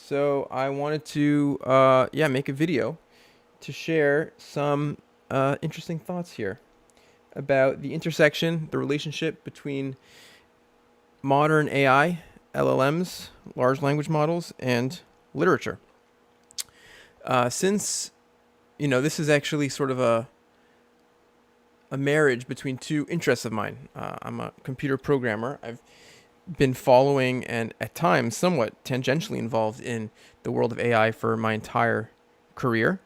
So I wanted to, make a video to share some interesting thoughts here about the intersection, the relationship between modern AI, LLMs, large language models, and literature. Since this is actually sort of a marriage between two interests of mine. I'm a computer programmer. I've been following and at times somewhat tangentially involved in the world of AI for my entire career.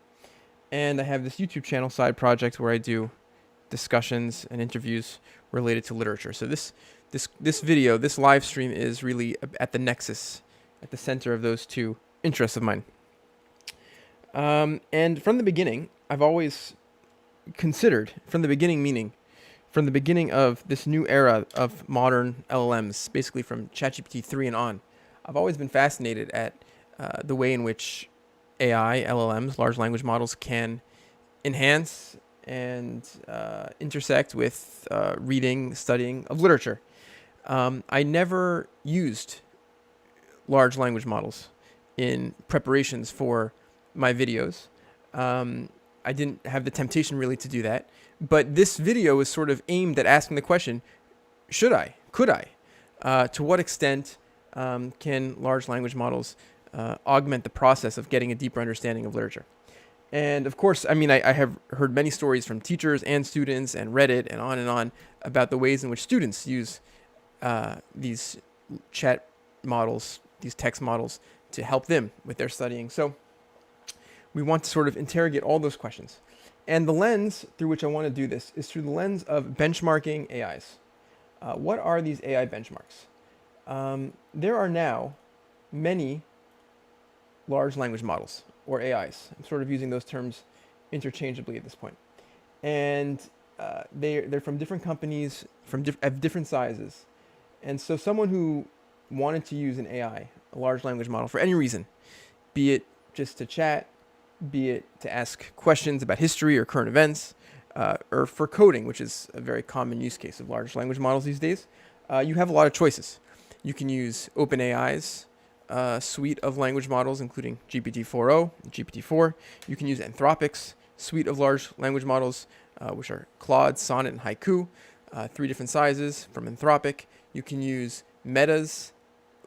And I have this YouTube channel side project where I do discussions and interviews related to literature. So this video, this live stream is really at the nexus, at the center of those two interests of mine. And from the beginning, I've always considered, from the beginning meaning, from the beginning of this new era of modern LLMs, basically from ChatGPT 3 and on, I've always been fascinated at the way in which AI, LLMs, large language models, can enhance and intersect with reading, studying of literature. I never used large language models in preparations for my videos. I didn't have the temptation really to do that. But this video is sort of aimed at asking the question, should I? Could I? To what extent can large language models augment the process of getting a deeper understanding of literature? And of course, I have heard many stories from teachers and students and Reddit and on about the ways in which students use these chat models, these text models, to help them with their studying. So we want to sort of interrogate all those questions. And the lens through which I want to do this is through the lens of benchmarking AIs. What are these AI benchmarks? There are now many large language models, or AIs. I'm sort of using those terms interchangeably at this point. And they're from different companies, of different sizes. And so someone who wanted to use an AI, a large language model, for any reason, be it just to chat, be it to ask questions about history or current events, or for coding, which is a very common use case of large language models these days, you have a lot of choices. You can use OpenAI's suite of language models, including GPT-4o, GPT-4. You can use Anthropic's suite of large language models, which are Claude, Sonnet, and Haiku, 3 different sizes from Anthropic. You can use Meta's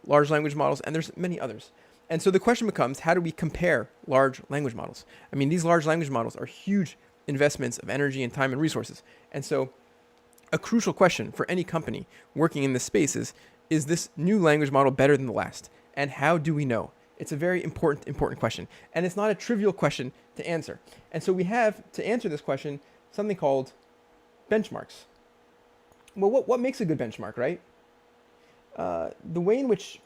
large language models, and there's many others. And so the question becomes, how do we compare large language models? I mean, these large language models are huge investments of energy and time and resources. And so a crucial question for any company working in this space is this new language model better than the last? And how do we know? It's a very important question. And it's not a trivial question to answer. And so we have, to answer this question, something called benchmarks. Well, what makes a good benchmark, right? The way in which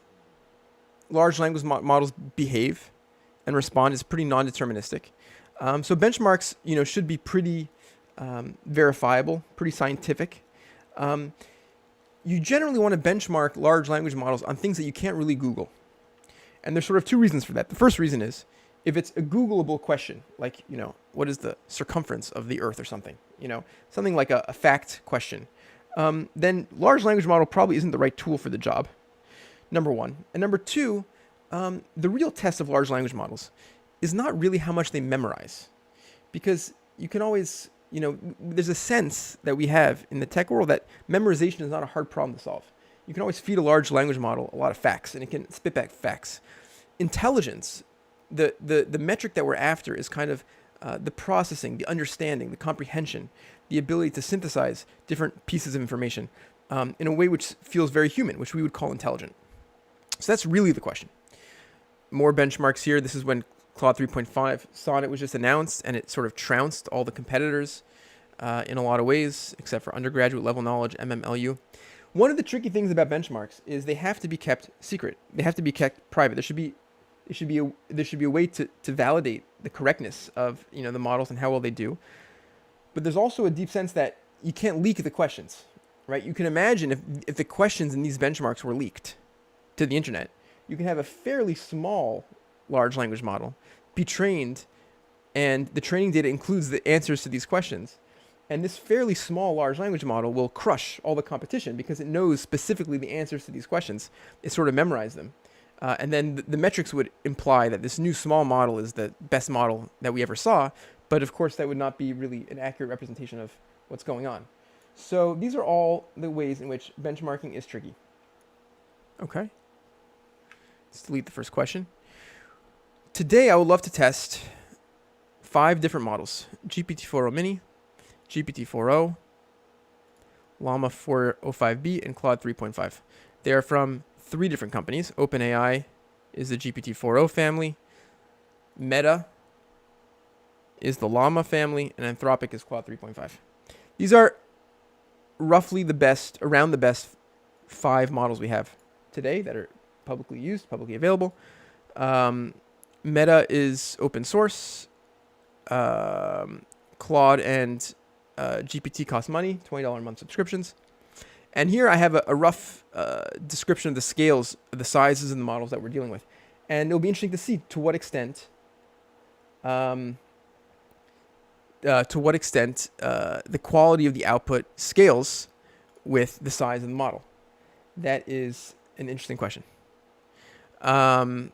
large language models behave and respond is pretty non-deterministic. So benchmarks, should be pretty verifiable, pretty scientific. You generally want to benchmark large language models on things that you can't really Google. And there's sort of 2 reasons for that. The first reason is, if it's a Googleable question, like, what is the circumference of the Earth or something, something like a fact question, then large language model probably isn't the right tool for the job. Number 1. And number 2, the real test of large language models is not really how much they memorize. Because you can always, there's a sense that we have in the tech world that memorization is not a hard problem to solve. You can always feed a large language model a lot of facts, and it can spit back facts. Intelligence, the metric that we're after is kind of the processing, the understanding, the comprehension, the ability to synthesize different pieces of information in a way which feels very human, which we would call intelligent. So that's really the question. More benchmarks here. This is when Claude 3.5 Sonnet was just announced, and it sort of trounced all the competitors in a lot of ways, except for undergraduate level knowledge, MMLU. One of the tricky things about benchmarks is they have to be kept secret. They have to be kept private. There should be a way to validate the correctness of the models and how well they do. But there's also a deep sense that you can't leak the questions, right? You can imagine if the questions in these benchmarks were leaked to the internet, you can have a fairly small large language model be trained, and the training data includes the answers to these questions. And this fairly small large language model will crush all the competition because it knows specifically the answers to these questions. It sort of memorized them. And then the metrics would imply that this new small model is the best model that we ever saw. But of course, that would not be really an accurate representation of what's going on. So these are all the ways in which benchmarking is tricky. Okay. Let's delete the first question. Today, I would love to test 5 different models: GPT-4o Mini, GPT-4o, Llama 405B, and Claude 3.5. They are from 3 different companies. OpenAI is the GPT-4o family, Meta is the Llama family, and Anthropic is Claude 3.5. These are roughly the best, around the best 5 models we have today that are publicly used, publicly available. Meta is open source. Claude and GPT cost money, $20 a month subscriptions. And here I have a rough description of the scales, the sizes and the models that we're dealing with. And it'll be interesting to see to what extent the quality of the output scales with the size of the model. That is an interesting question. The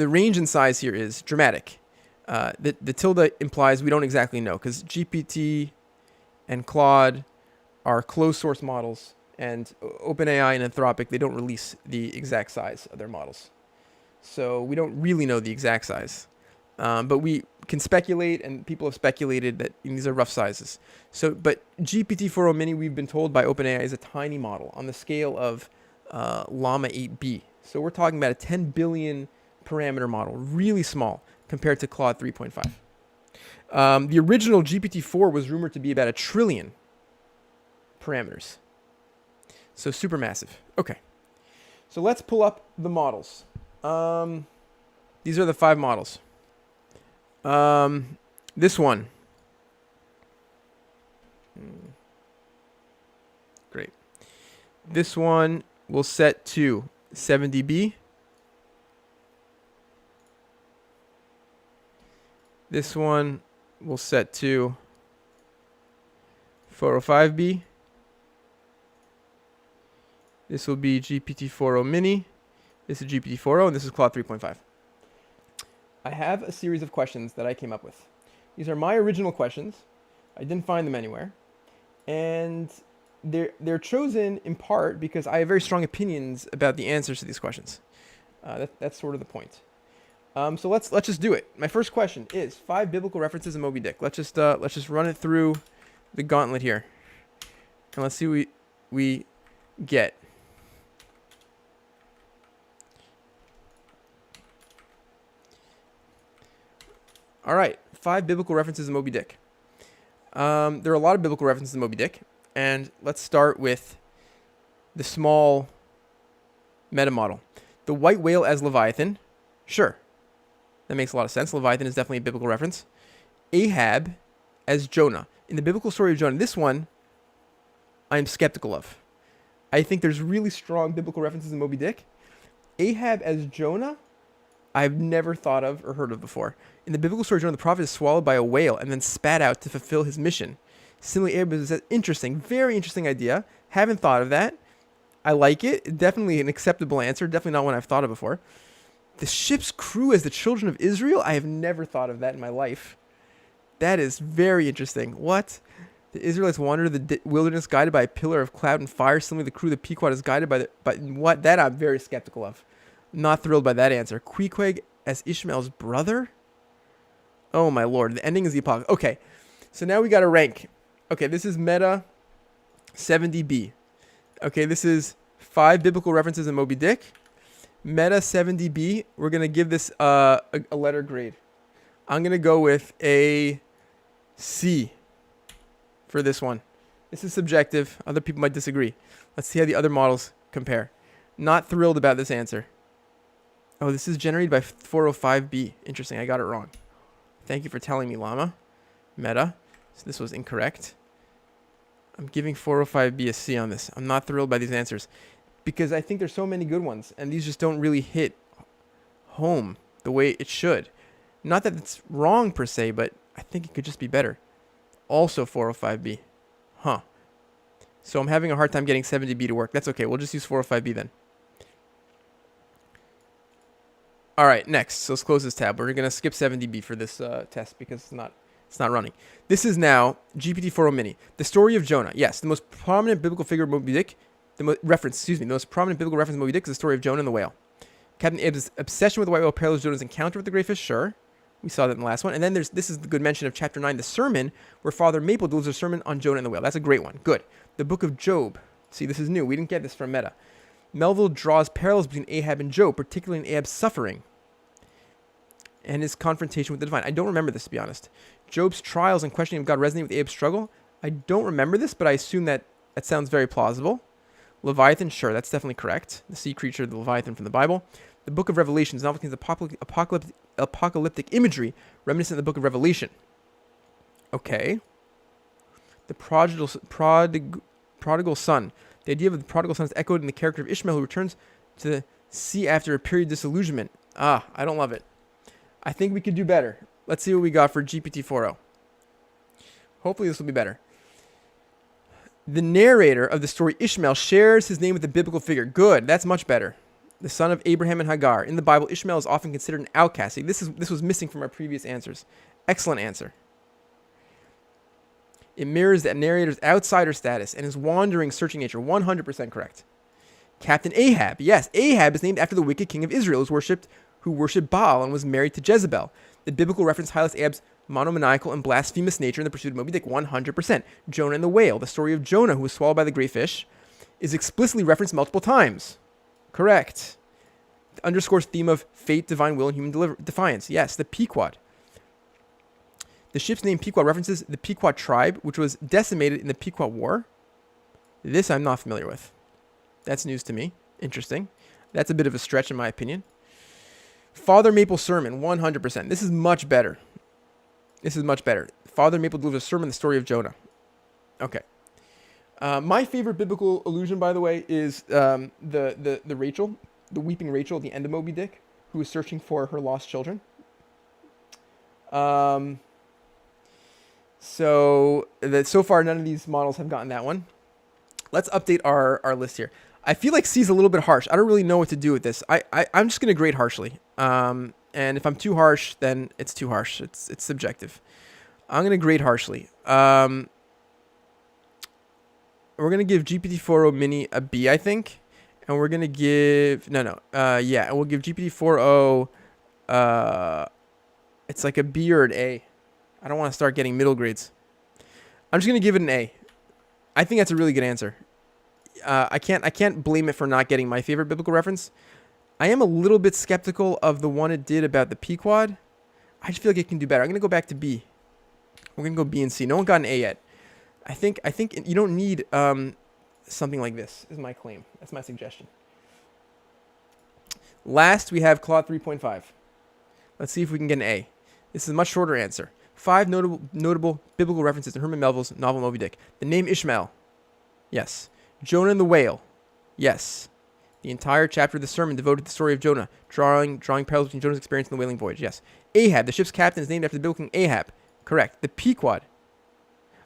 range in size here is dramatic. The tilde implies we don't exactly know, because GPT and Claude are closed source models, and OpenAI and Anthropic, they don't release the exact size of their models. So we don't really know the exact size. But we can speculate, and people have speculated that these are rough sizes. So, but GPT-4o Mini, we've been told by OpenAI, is a tiny model on the scale of Llama 8B. So we're talking about a 10 billion parameter model, really small compared to Claude 3.5. The original GPT-4 was rumored to be about 1 trillion parameters. So super massive. Okay. So let's pull up the models. These are the 5 models. This one. Great. This one will set to 7dB. This one will set to 405B. This will be GPT-4o Mini. This is GPT-4o, and this is Claude 3.5. I have a series of questions that I came up with. These are my original questions. I didn't find them anywhere. And they're chosen in part because I have very strong opinions about the answers to these questions. That's sort of the point. So let's just do it. My first question is 5 biblical references in Moby Dick. Let's just run it through the gauntlet here, and let's see what we get. All right, 5 biblical references in Moby Dick. There are a lot of biblical references in Moby Dick, and let's start with the small meta model. The white whale as Leviathan, sure. That makes a lot of sense. Leviathan is definitely a biblical reference. Ahab as Jonah. In the biblical story of Jonah, this one I'm skeptical of. I think there's really strong biblical references in Moby Dick. Ahab as Jonah, I've never thought of or heard of before. In the biblical story of Jonah, the prophet is swallowed by a whale and then spat out to fulfill his mission. Similarly, Ahab is an interesting, very interesting idea. Haven't thought of that. I like it. Definitely an acceptable answer. Definitely not one I've thought of before. The ship's crew as the children of Israel? I have never thought of that in my life. That is very interesting. What? The Israelites wandered the wilderness guided by a pillar of cloud and fire. Similarly, the crew of the Pequod is guided by what? That I'm very skeptical of. Not thrilled by that answer. Queequeg as Ishmael's brother? Oh my lord. The ending is the apocalypse. Okay. So now we got to rank. Okay, this is meta 70B. Okay, this is 5 biblical references in Moby Dick. Meta 70B, we're going to give this a letter grade. I'm going to go with a C for this one. This is subjective. Other people might disagree. Let's see how the other models compare. Not thrilled about this answer. Oh, this is generated by 405B. Interesting, I got it wrong. Thank you for telling me, Llama. Meta. So this was incorrect. I'm giving 405B a C on this. I'm not thrilled by these answers, because I think there's so many good ones, and these just don't really hit home the way it should. Not that it's wrong per se, but I think it could just be better. Also 405B. Huh. So I'm having a hard time getting 70B to work. That's okay. We'll just use 405B then. All right, next. So let's close this tab. We're gonna skip 70B for this test because it's not running. This is now GPT-4o Mini. The story of Jonah. Yes, the most prominent biblical figure of Moby Dick. The most prominent biblical reference of Moby Dick is the story of Jonah and the whale. Captain Abe's obsession with the white whale parallels Jonah's encounter with the great fish. Sure, we saw that in the last one. And then this is the good mention of chapter 9, the sermon, where Father Maple delivers a sermon on Jonah and the whale. That's a great one. Good. The book of Job. See, this is new. We didn't get this from Meta. Melville draws parallels between Ahab and Job, particularly in Ahab's suffering and his confrontation with the divine. I don't remember this, to be honest. Job's trials and questioning of God resonate with Ahab's struggle. I don't remember this, but I assume that sounds very plausible. Leviathan, sure, that's definitely correct. The sea creature, the Leviathan from the Bible. The book of Revelations novel contains apocalyptic imagery reminiscent of the book of Revelation. Okay. The prodigal son. The idea of the prodigal son is echoed in the character of Ishmael, who returns to the sea after a period of disillusionment. I don't love it. I think we could do better. Let's see what we got for GPT-4o. Hopefully this will be better. The narrator of the story Ishmael shares his name with a biblical figure. Good. That's much better. The son of Abraham and Hagar. In the Bible, Ishmael is often considered an outcast. See, this was missing from our previous answers. Excellent answer. It mirrors that narrator's outsider status and his wandering, searching nature. 100% correct. Captain Ahab. Yes, Ahab is named after the wicked king of Israel who worshipped Baal and was married to Jezebel. The biblical reference highlights Ahab's monomaniacal and blasphemous nature in the pursuit of Moby Dick. 100%. Jonah and the whale. The story of Jonah, who was swallowed by the great fish, is explicitly referenced multiple times. Correct. It underscores theme of fate, divine will, and human defiance. Yes, the Pequod. The ship's name Pequod references the Pequod tribe, which was decimated in the Pequod War. This I'm not familiar with. That's news to me. Interesting. That's a bit of a stretch in my opinion. Father Maple sermon, 100%. This is much better. Father Maple delivers a sermon, the story of Jonah. Okay. My favorite biblical allusion, by the way, is the Rachel, the weeping Rachel at the end of Moby Dick, who is searching for her lost children. So far, none of these models have gotten that one. Let's update our list here. I feel like C is a little bit harsh. I don't really know what to do with this. I'm just going to grade harshly. And if I'm too harsh, then it's too harsh. It's subjective. I'm going to grade harshly. We're going to give GPT-4o Mini a B, I think. And we're going to give... yeah, we'll give GPT-4o... it's like a B or an A. I don't want to start getting middle grades. I'm just going to give it an A. I think that's a really good answer. I can't blame it for not getting my favorite biblical reference. I am a little bit skeptical of the one it did about the Pequod. I just feel like it can do better. I'm going to go back to B. We're going to go B and C. No one got an A yet. I think you don't need something like this, is my claim. That's my suggestion. Last, we have Claude 3.5. Let's see if we can get an A. This is a much shorter answer. 5 notable biblical references to Herman Melville's novel Moby Dick. The name Ishmael. Yes. Jonah and the whale. Yes. The entire chapter of the sermon devoted to the story of Jonah, drawing parallels between Jonah's experience in the whaling voyage. Yes. Ahab, the ship's captain, is named after the biblical king Ahab. Correct. The Pequod.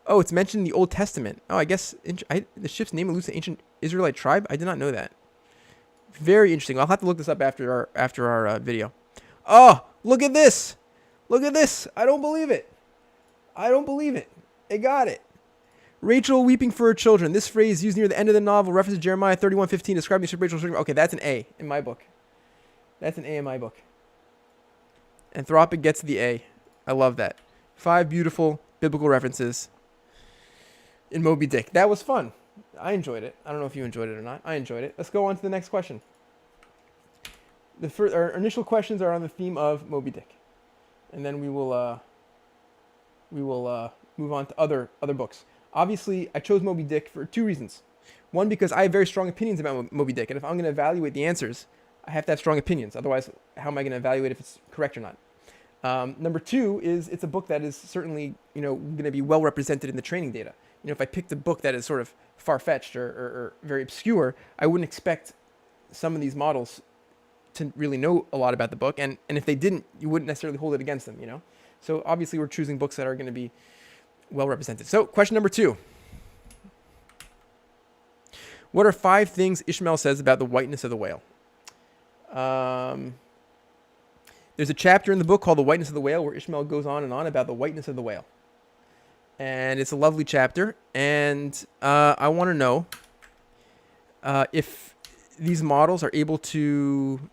Oh, it's mentioned in the Old Testament. Oh, I guess the ship's name alludes to ancient Israelite tribe. I did not know that. Very interesting. I'll have to look this up after our video. Oh, look at this. Look at this. I don't believe it. It got it. Rachel weeping for her children. This phrase used near the end of the novel references Jeremiah 31:15, describing the ship Rachel's children. Okay, that's an A in my book. Anthropic gets the A. I love that. 5 beautiful biblical references in Moby Dick. That was fun. I enjoyed it. I don't know if you enjoyed it or not. I enjoyed it. Let's go on to the next question. Our initial questions are on the theme of Moby Dick, and then we will move on to other books. Obviously, I chose Moby Dick for 2 reasons. One, because I have very strong opinions about Moby Dick, and if I'm going to evaluate the answers, I have to have strong opinions. Otherwise, how am I going to evaluate if it's correct or not? Number 2 is it's a book that is certainly going to be well represented in the training data. If I picked a book that is sort of far-fetched or very obscure, I wouldn't expect some of these models to really know a lot about the book, and if they didn't, you wouldn't necessarily hold it against them. So obviously, we're choosing books that are going to be well represented. So question number 2. What are 5 things Ishmael says about the whiteness of the whale? There's a chapter in the book called The Whiteness of the Whale where Ishmael goes on and on about the whiteness of the whale. And it's a lovely chapter. And I want to know if these models are able to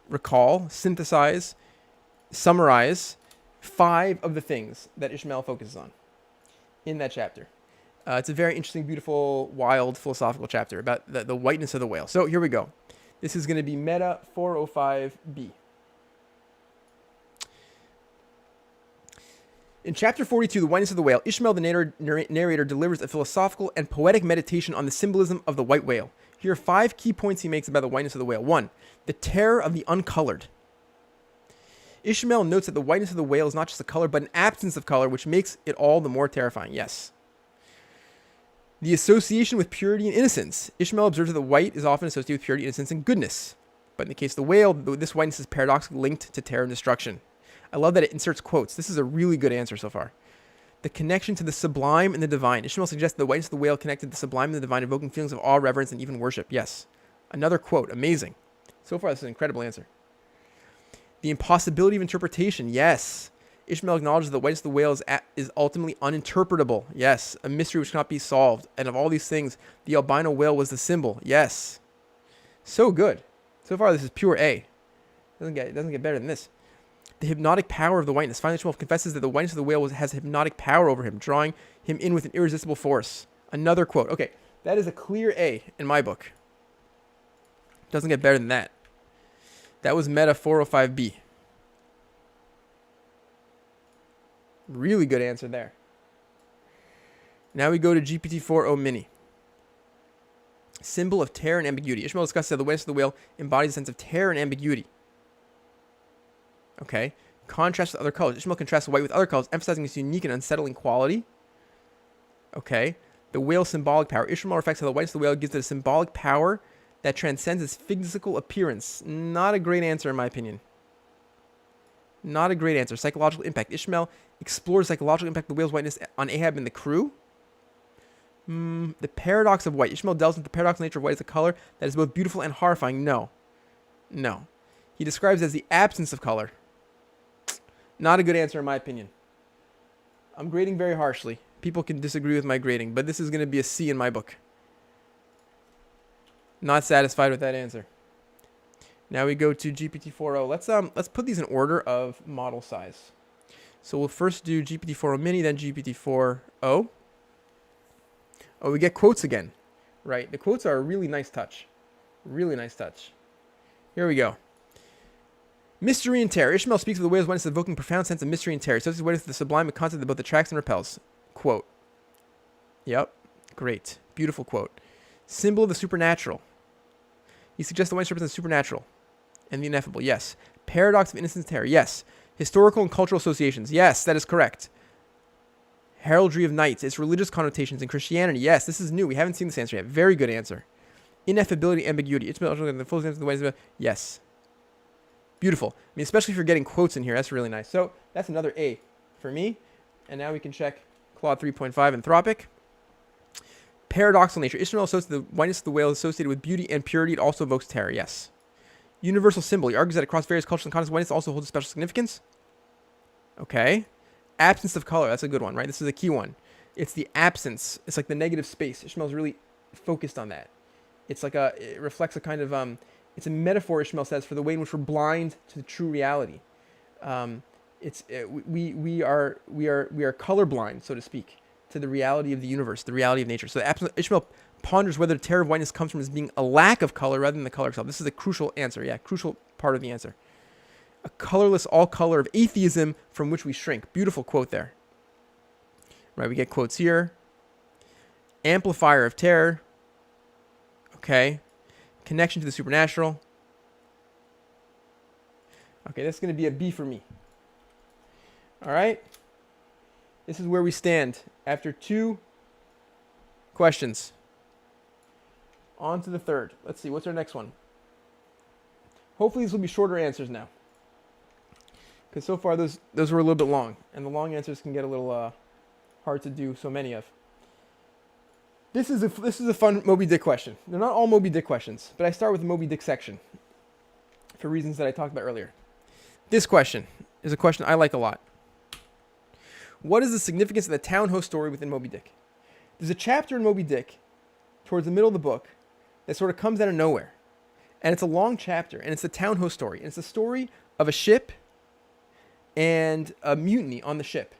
recall, synthesize, summarize 5 of the things that Ishmael focuses on in that chapter. It's a very interesting, beautiful, wild, philosophical chapter about the whiteness of the whale. So here we go. This is going to be Meta 405b. In chapter 42, The Whiteness of the Whale, Ishmael, the narrator, delivers a philosophical and poetic meditation on the symbolism of the white whale. Here are 5 key points he makes about the whiteness of the whale. 1. The terror of the uncolored. Ishmael notes that the whiteness of the whale is not just a color, but an absence of color, which makes it all the more terrifying. Yes. The association with purity and innocence. Ishmael observes that the white is often associated with purity, innocence, and goodness. But in the case of the whale, this whiteness is paradoxically linked to terror and destruction. I love that it inserts quotes. This is a really good answer so far. The connection to the sublime and the divine. Ishmael suggests the whiteness of the whale connected to the sublime and the divine, evoking feelings of awe, reverence, and even worship. Yes. Another quote. Amazing. So far, this is an incredible answer. The impossibility of interpretation. Yes. Ishmael acknowledges the whiteness of the whale is ultimately uninterpretable. Yes. A mystery which cannot be solved. And of all these things, the albino whale was the symbol. Yes. So good. So far, this is pure A. It doesn't get better than this. The hypnotic power of the whiteness. Finally, Ishmael confesses that the whiteness of the whale has hypnotic power over him, drawing him in with an irresistible force. Another quote. Okay, that is a clear A in my book. Doesn't get better than that. That was Meta 405b. Really good answer there. Now we go to GPT-4o Mini. Symbol of terror and ambiguity. Ishmael discusses how the whiteness of the whale embodies a sense of terror and ambiguity. Okay. Contrast with other colors. Ishmael contrasts white with other colors, emphasizing its unique and unsettling quality. Okay. The whale's symbolic power. Ishmael reflects how the whiteness of the whale gives it a symbolic power that transcends its physical appearance. Not a great answer, in my opinion. Not a great answer. Psychological impact. Ishmael explores the psychological impact of the whale's whiteness on Ahab and the crew. The paradox of white. Ishmael delves into the paradoxical nature of white as a color that is both beautiful and horrifying. No. No. He describes it as the absence of color. Not a good answer, in my opinion. I'm grading very harshly. People can disagree with my grading, but this is going to be a C in my book. Not satisfied with that answer. Now we go to GPT-4o. Let's put these in order of model size. So we'll first do GPT-4o Mini, then GPT-4o. Oh, we get quotes again. Right. The quotes are a really nice touch. Really nice touch. Here we go. Mystery and terror. Ishmael speaks of the whale's whiteness evoking profound sense of mystery and terror. So this is whiteness the sublime, a concept that both attracts and repels. Quote. Yep. Great. Beautiful quote. Symbol of the supernatural. He suggests the whiteness represents the supernatural and the ineffable. Yes. Paradox of innocence and terror. Yes. Historical and cultural associations. Yes, that is correct. Heraldry of knights. Its religious connotations in Christianity. Yes, this is new. We haven't seen this answer yet. Very good answer. Ineffability, ambiguity. Ishmael the full answer of the whiteness. Yes. Beautiful. I mean, especially if you're getting quotes in here. That's really nice. So that's another A for me. And now we can check Claude 3.5 Anthropic. Paradoxical nature. Ishmael associates the whiteness of the whale associated with beauty and purity. It also evokes terror. Yes. Universal symbol. He argues that across various cultures and continents, whiteness also holds a special significance. Okay. Absence of color. That's a good one, right? This is a key one. It's the absence. It's like the negative space. Ishmael's really focused on that. It's like it reflects a kind of, it's a metaphor, Ishmael says, for the way in which we're blind to the true reality. We are colorblind, so to speak, to the reality of the universe, the reality of nature. So Ishmael ponders whether the terror of whiteness comes from as being a lack of color rather than the color itself. This is a crucial answer. Yeah, crucial part of the answer. A colorless all color of atheism from which we shrink. Beautiful quote there. Right, we get quotes here. Amplifier of terror. Okay. Connection to the supernatural. Okay, that's going to be a B for me. All right. This is where we stand after 2 questions. On to the third. Let's see, what's our next one? Hopefully these will be shorter answers now. Because so far those were a little bit long. And the long answers can get a little hard to do so many of. This is a fun Moby Dick question. They're not all Moby Dick questions, but I start with the Moby Dick section for reasons that I talked about earlier. This question is a question I like a lot. What is the significance of the town host story within Moby Dick? There's a chapter in Moby Dick towards the middle of the book that sort of comes out of nowhere. And it's a long chapter, and it's the town host story. And it's the story of a ship and a mutiny on the ship,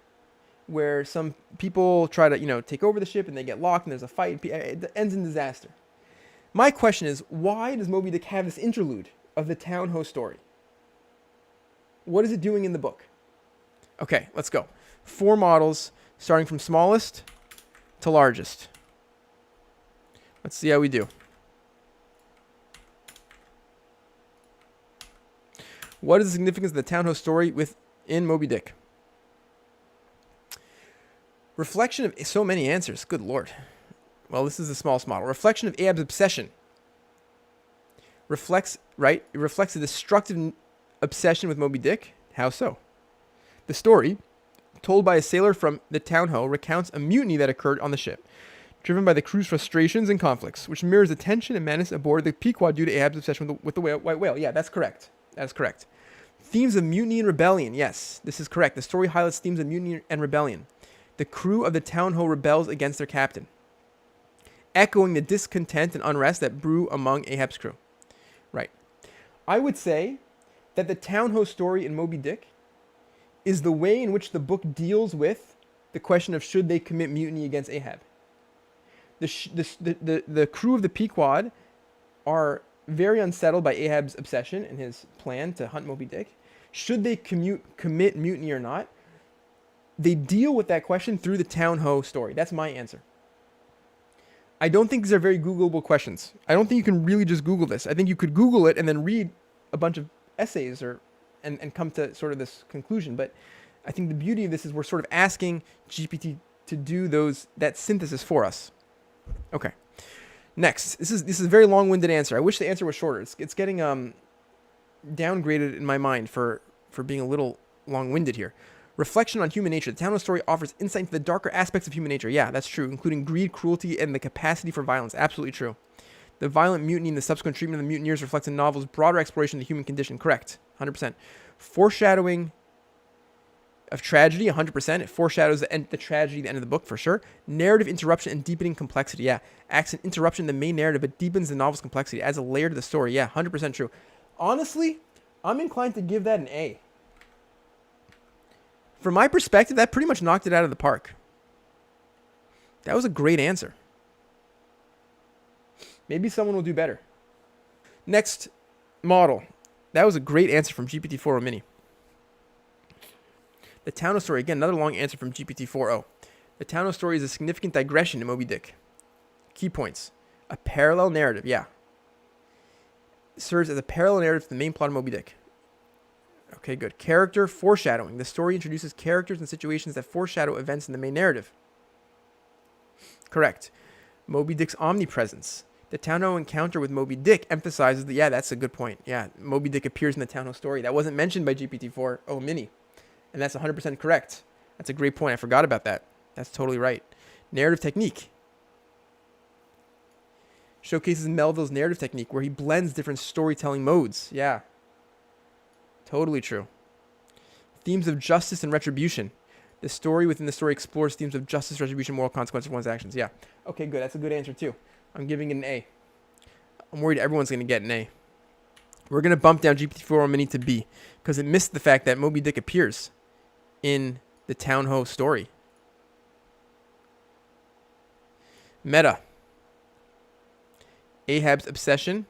where some people try to, take over the ship, and they get locked, and there's a fight. It ends in disaster. My question is, why does Moby Dick have this interlude of the town host story? What is it doing in the book? Okay, let's go. 4 models, starting from smallest to largest. Let's see how we do. What is the significance of the town host story within Moby Dick? Reflection of so many answers. Good Lord. Well, this is the smallest model. Reflection of Ahab's obsession. Reflects, right? It reflects a destructive obsession with Moby Dick. How so? The story, told by a sailor from the town ho, recounts a mutiny that occurred on the ship, driven by the crew's frustrations and conflicts, which mirrors the tension and menace aboard the Pequod due to Ahab's obsession with the white whale. Yeah, that's correct. That's correct. Themes of mutiny and rebellion. Yes, this is correct. The story highlights themes of mutiny and rebellion. The crew of the town ho rebels against their captain, echoing the discontent and unrest that brew among Ahab's crew. Right. I would say that the town ho story in Moby Dick is the way in which the book deals with the question of should they commit mutiny against Ahab. The crew of the Pequod are very unsettled by Ahab's obsession and his plan to hunt Moby Dick. Should they commit mutiny or not? They deal with that question through the town ho story. That's my answer. I don't think these are very Googleable questions. I don't think you can really just Google this. I think you could Google it and then read a bunch of essays and come to sort of this conclusion. But I think the beauty of this is we're sort of asking GPT to do that synthesis for us. Okay. Next, this is a very long-winded answer. I wish the answer was shorter. It's getting downgraded in my mind for being a little long-winded here. Reflection on human nature. The town host story offers insight into the darker aspects of human nature. Yeah, that's true, including greed, cruelty, and the capacity for violence. Absolutely true. The violent mutiny and the subsequent treatment of the mutineers reflects the novel's broader exploration of the human condition. Correct. 100%. Foreshadowing of tragedy. 100%. It foreshadows the tragedy at the end of the book for sure. Narrative interruption and deepening complexity. Yeah. Acts an interruption in the main narrative, but deepens the novel's complexity. Adds a layer to the story. Yeah, 100% true. Honestly, I'm inclined to give that an A. From my perspective, that pretty much knocked it out of the park. That was a great answer. Maybe someone will do better. Next model. That was a great answer from GPT-4o Mini. The town host story. Again, another long answer from GPT-4o. The town host story is a significant digression in Moby Dick. Key points. A parallel narrative. Yeah. It serves as a parallel narrative to the main plot of Moby Dick. Okay, good. Character foreshadowing. The story introduces characters and situations that foreshadow events in the main narrative. Correct. Moby Dick's omnipresence. The town ho encounter with Moby Dick emphasizes yeah, that's a good point. Yeah, Moby Dick appears in the town ho story. That wasn't mentioned by GPT-4o Mini. And that's 100% correct. That's a great point. I forgot about that. That's totally right. Narrative technique. Showcases Melville's narrative technique where he blends different storytelling modes. Yeah. Totally true. Themes of justice and retribution. The story within the story explores themes of justice, retribution, moral consequences of one's actions. Yeah. Okay, good. That's a good answer too. I'm giving it an A. I'm worried everyone's going to get an A. We're going to bump down GPT-4o Mini to B because it missed the fact that Moby Dick appears in the town ho story. Meta. Ahab's obsession,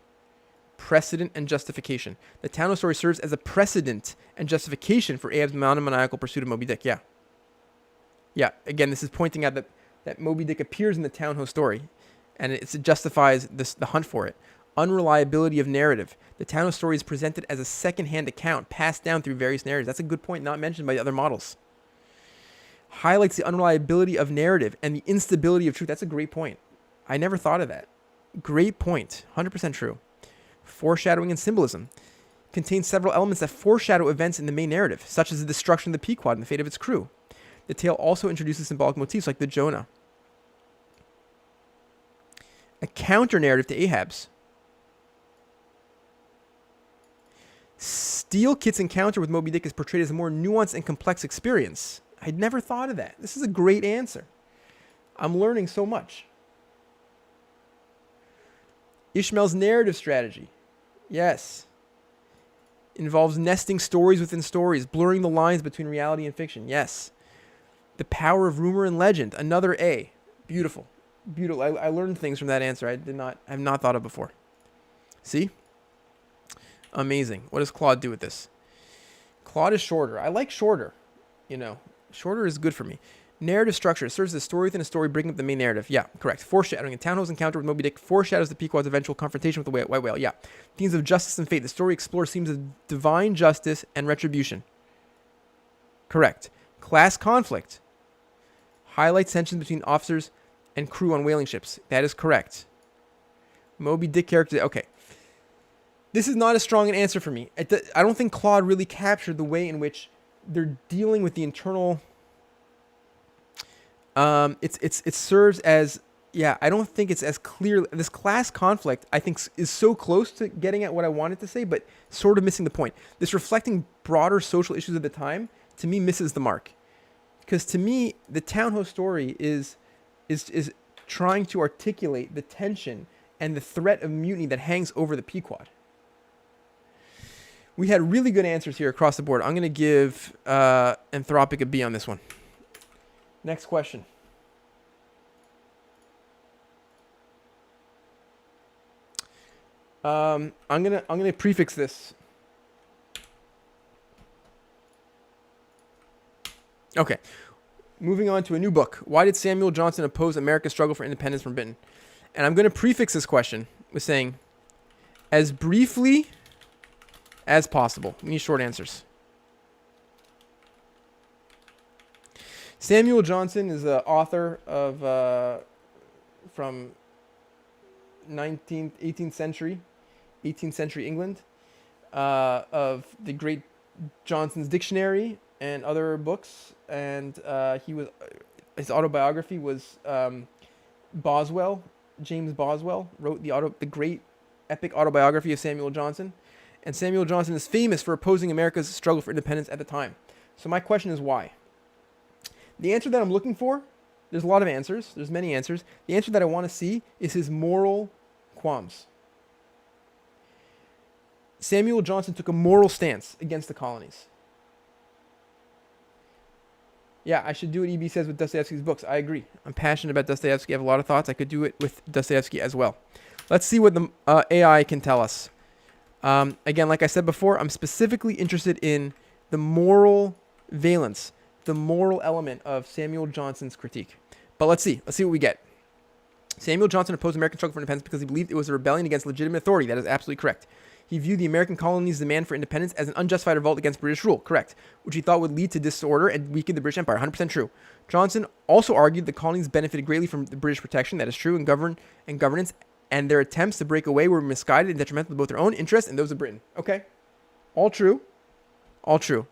precedent, and justification. The town ho story serves as a precedent and justification for Ahab's monomaniacal pursuit of Moby Dick. Yeah. Yeah, again, this is pointing out that Moby Dick appears in the town ho story, and it justifies the hunt for it. Unreliability of narrative. The town ho story is presented as a second-hand account passed down through various narratives. That's a good point, not mentioned by the other models. Highlights the unreliability of narrative and the instability of truth. That's a great point. I never thought of that. Great point. 100% true. Foreshadowing and symbolism. Contains several elements that foreshadow events in the main narrative, such as the destruction of the Pequod and the fate of its crew. The tale also introduces symbolic motifs like the Jonah. A counter-narrative to Ahab's. Steel Kit's encounter with Moby Dick is portrayed as a more nuanced and complex experience. I'd never thought of that. This is a great answer. I'm learning so much. Ishmael's narrative strategy. Yes. Involves nesting stories within stories, blurring the lines between reality and fiction. Yes. The power of rumor and legend. Another A. Beautiful. Beautiful. I learned things from that answer I have not thought of before. See? Amazing. What does Claude do with this? Claude is shorter. I like shorter. Shorter is good for me. Narrative structure. It serves as a story within a story, breaking up the main narrative. Yeah, correct. Foreshadowing. A Townhouse encounter with Moby Dick foreshadows the Pequod's eventual confrontation with the white whale. Yeah. Themes of justice and fate. The story explores themes of divine justice and retribution. Correct. Class conflict. Highlights tensions between officers and crew on whaling ships. That is correct. Moby Dick character. Okay. This is not as strong an answer for me. I don't think Claude really captured the way in which they're dealing with the internal. It serves as, yeah, I don't think it's as clear. This class conflict, I think, is so close to getting at what I wanted to say, but sort of missing the point. This reflecting broader social issues of the time, to me, misses the mark. Because to me, the Townhouse story is trying to articulate the tension and the threat of mutiny that hangs over the Pequod. We had really good answers here across the board. I'm going to give Anthropic a B on this one. Next question. I'm gonna prefix this. Okay. Moving on to a new book. Why did Samuel Johnson oppose America's struggle for independence from Britain? And I'm going to prefix this question with saying, as briefly as possible. We need short answers. Samuel Johnson is the author of from 18th century England, of the great Johnson's Dictionary and other books, and his autobiography was Boswell. James Boswell wrote the great epic autobiography of Samuel Johnson. And Samuel Johnson is famous for opposing America's struggle for independence at the time. So my question is why? The answer that I'm looking for, there's a lot of answers. There's many answers. The answer that I want to see is his moral qualms. Samuel Johnson took a moral stance against the colonies. Yeah, I should do what EB says with Dostoevsky's books. I agree. I'm passionate about Dostoevsky. I have a lot of thoughts. I could do it with Dostoevsky as well. Let's see what the AI can tell us. Again, like I said before, I'm specifically interested in the moral valence, the moral element of Samuel Johnson's critique. But let's see. Let's see what we get. Samuel Johnson opposed American struggle for independence because he believed it was a rebellion against legitimate authority. That is absolutely correct. He viewed the American colonies' demand for independence as an unjustified revolt against British rule. Correct. Which he thought would lead to disorder and weaken the British Empire. 100% true. Johnson also argued the colonies benefited greatly from the British protection. That is true. And governance, and their attempts to break away were misguided and detrimental to both their own interests and those of Britain. Okay. All true. All true.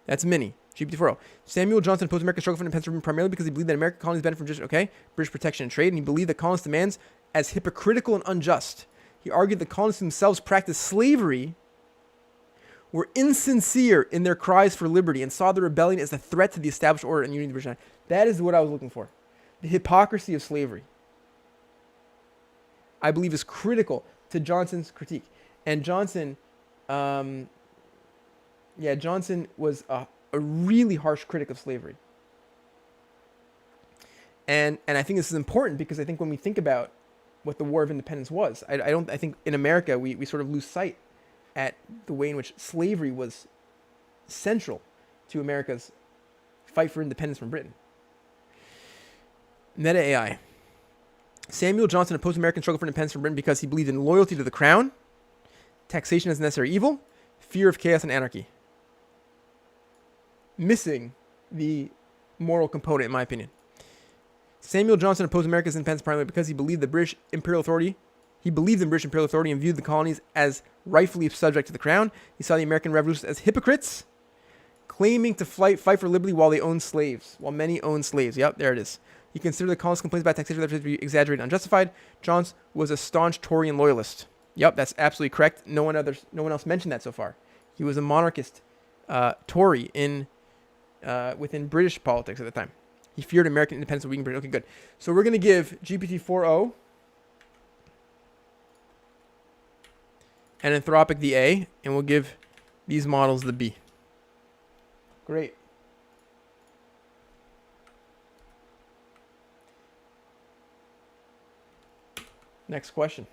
That's Mini. GPT-4o. Samuel Johnson opposed America's struggle for independence primarily because he believed that American colonies benefited from British protection and trade, and he believed the colonists' demands as hypocritical and unjust. He argued the colonists themselves practiced slavery, were insincere in their cries for liberty, and saw the rebellion as a threat to the established order and unity of the British Empire. That is what I was looking for. The hypocrisy of slavery, I believe, is critical to Johnson's critique. And Johnson, Johnson was a really harsh critic of slavery. And I think this is important because I think when we think about what the War of Independence was, I think in America we sort of lose sight at the way in which slavery was central to America's fight for independence from Britain. Meta AI. Samuel Johnson opposed American struggle for independence from Britain because he believed in loyalty to the crown, taxation as a necessary evil, fear of chaos and anarchy. Missing the moral component, in my opinion. Samuel Johnson opposed America's independence primarily because he believed the British imperial authority. He believed in British imperial authority and viewed the colonies as rightfully subject to the crown. He saw the American revolutionists as hypocrites, claiming to fight for liberty while many owned slaves. Yep, there it is. He considered the colonists' complaints about taxation to be exaggerated and unjustified. Johnson was a staunch Tory and loyalist. Yep, that's absolutely correct. No one else mentioned that so far. He was a monarchist, Tory in within British politics at the time. He feared American independence and weakened Britain. Okay, good. So we're going to give GPT-4o and Anthropic the A, and we'll give these models the B. Great. Next question.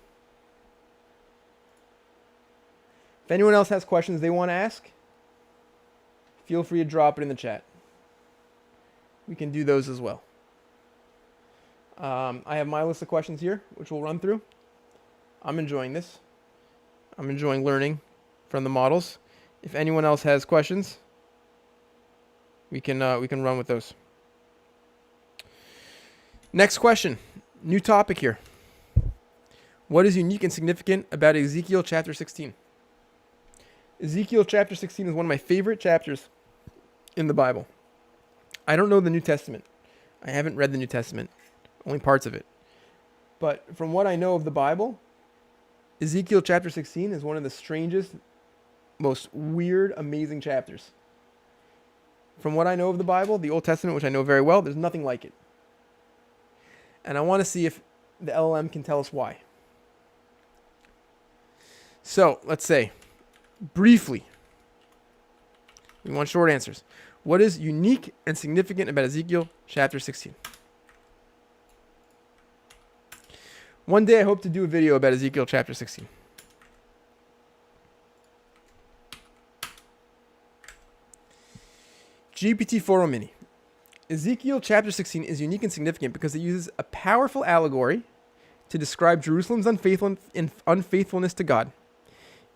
If anyone else has questions they want to ask, feel free to drop it in the chat. We can do those as well. I have my list of questions here, which we'll run through. I'm enjoying this. I'm enjoying learning from the models. If anyone else has questions, we can run with those. Next question. New topic here. What is unique and significant about Ezekiel chapter 16? Ezekiel chapter 16 is one of my favorite chapters in the Bible. I don't know the New Testament. I haven't read the New Testament, only parts of it. But from what I know of the Bible, Ezekiel chapter 16 is one of the strangest, most weird, amazing chapters. From what I know of the Bible, the Old Testament, which I know very well, there's nothing like it. And I want to see if the LLM can tell us why. So, let's say, briefly, we want short answers. What is unique and significant about Ezekiel chapter 16? One day I hope to do a video about Ezekiel chapter 16. GPT-4o Mini. Ezekiel chapter 16 is unique and significant because it uses a powerful allegory to describe Jerusalem's unfaithfulness to God.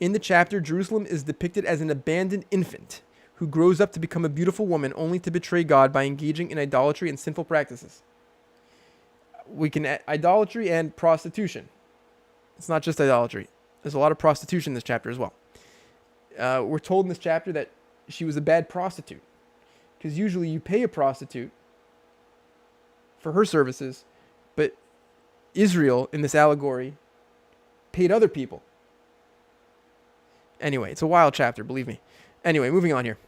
In the chapter, Jerusalem is depicted as an abandoned infant who grows up to become a beautiful woman only to betray God by engaging in idolatry and sinful practices. We can add idolatry and prostitution. It's not just idolatry. There's a lot of prostitution in this chapter as well. We're told in this chapter that she was a bad prostitute, because usually you pay a prostitute for her services, but Israel, in this allegory, paid other people. Anyway, it's a wild chapter, believe me. Anyway, moving on here.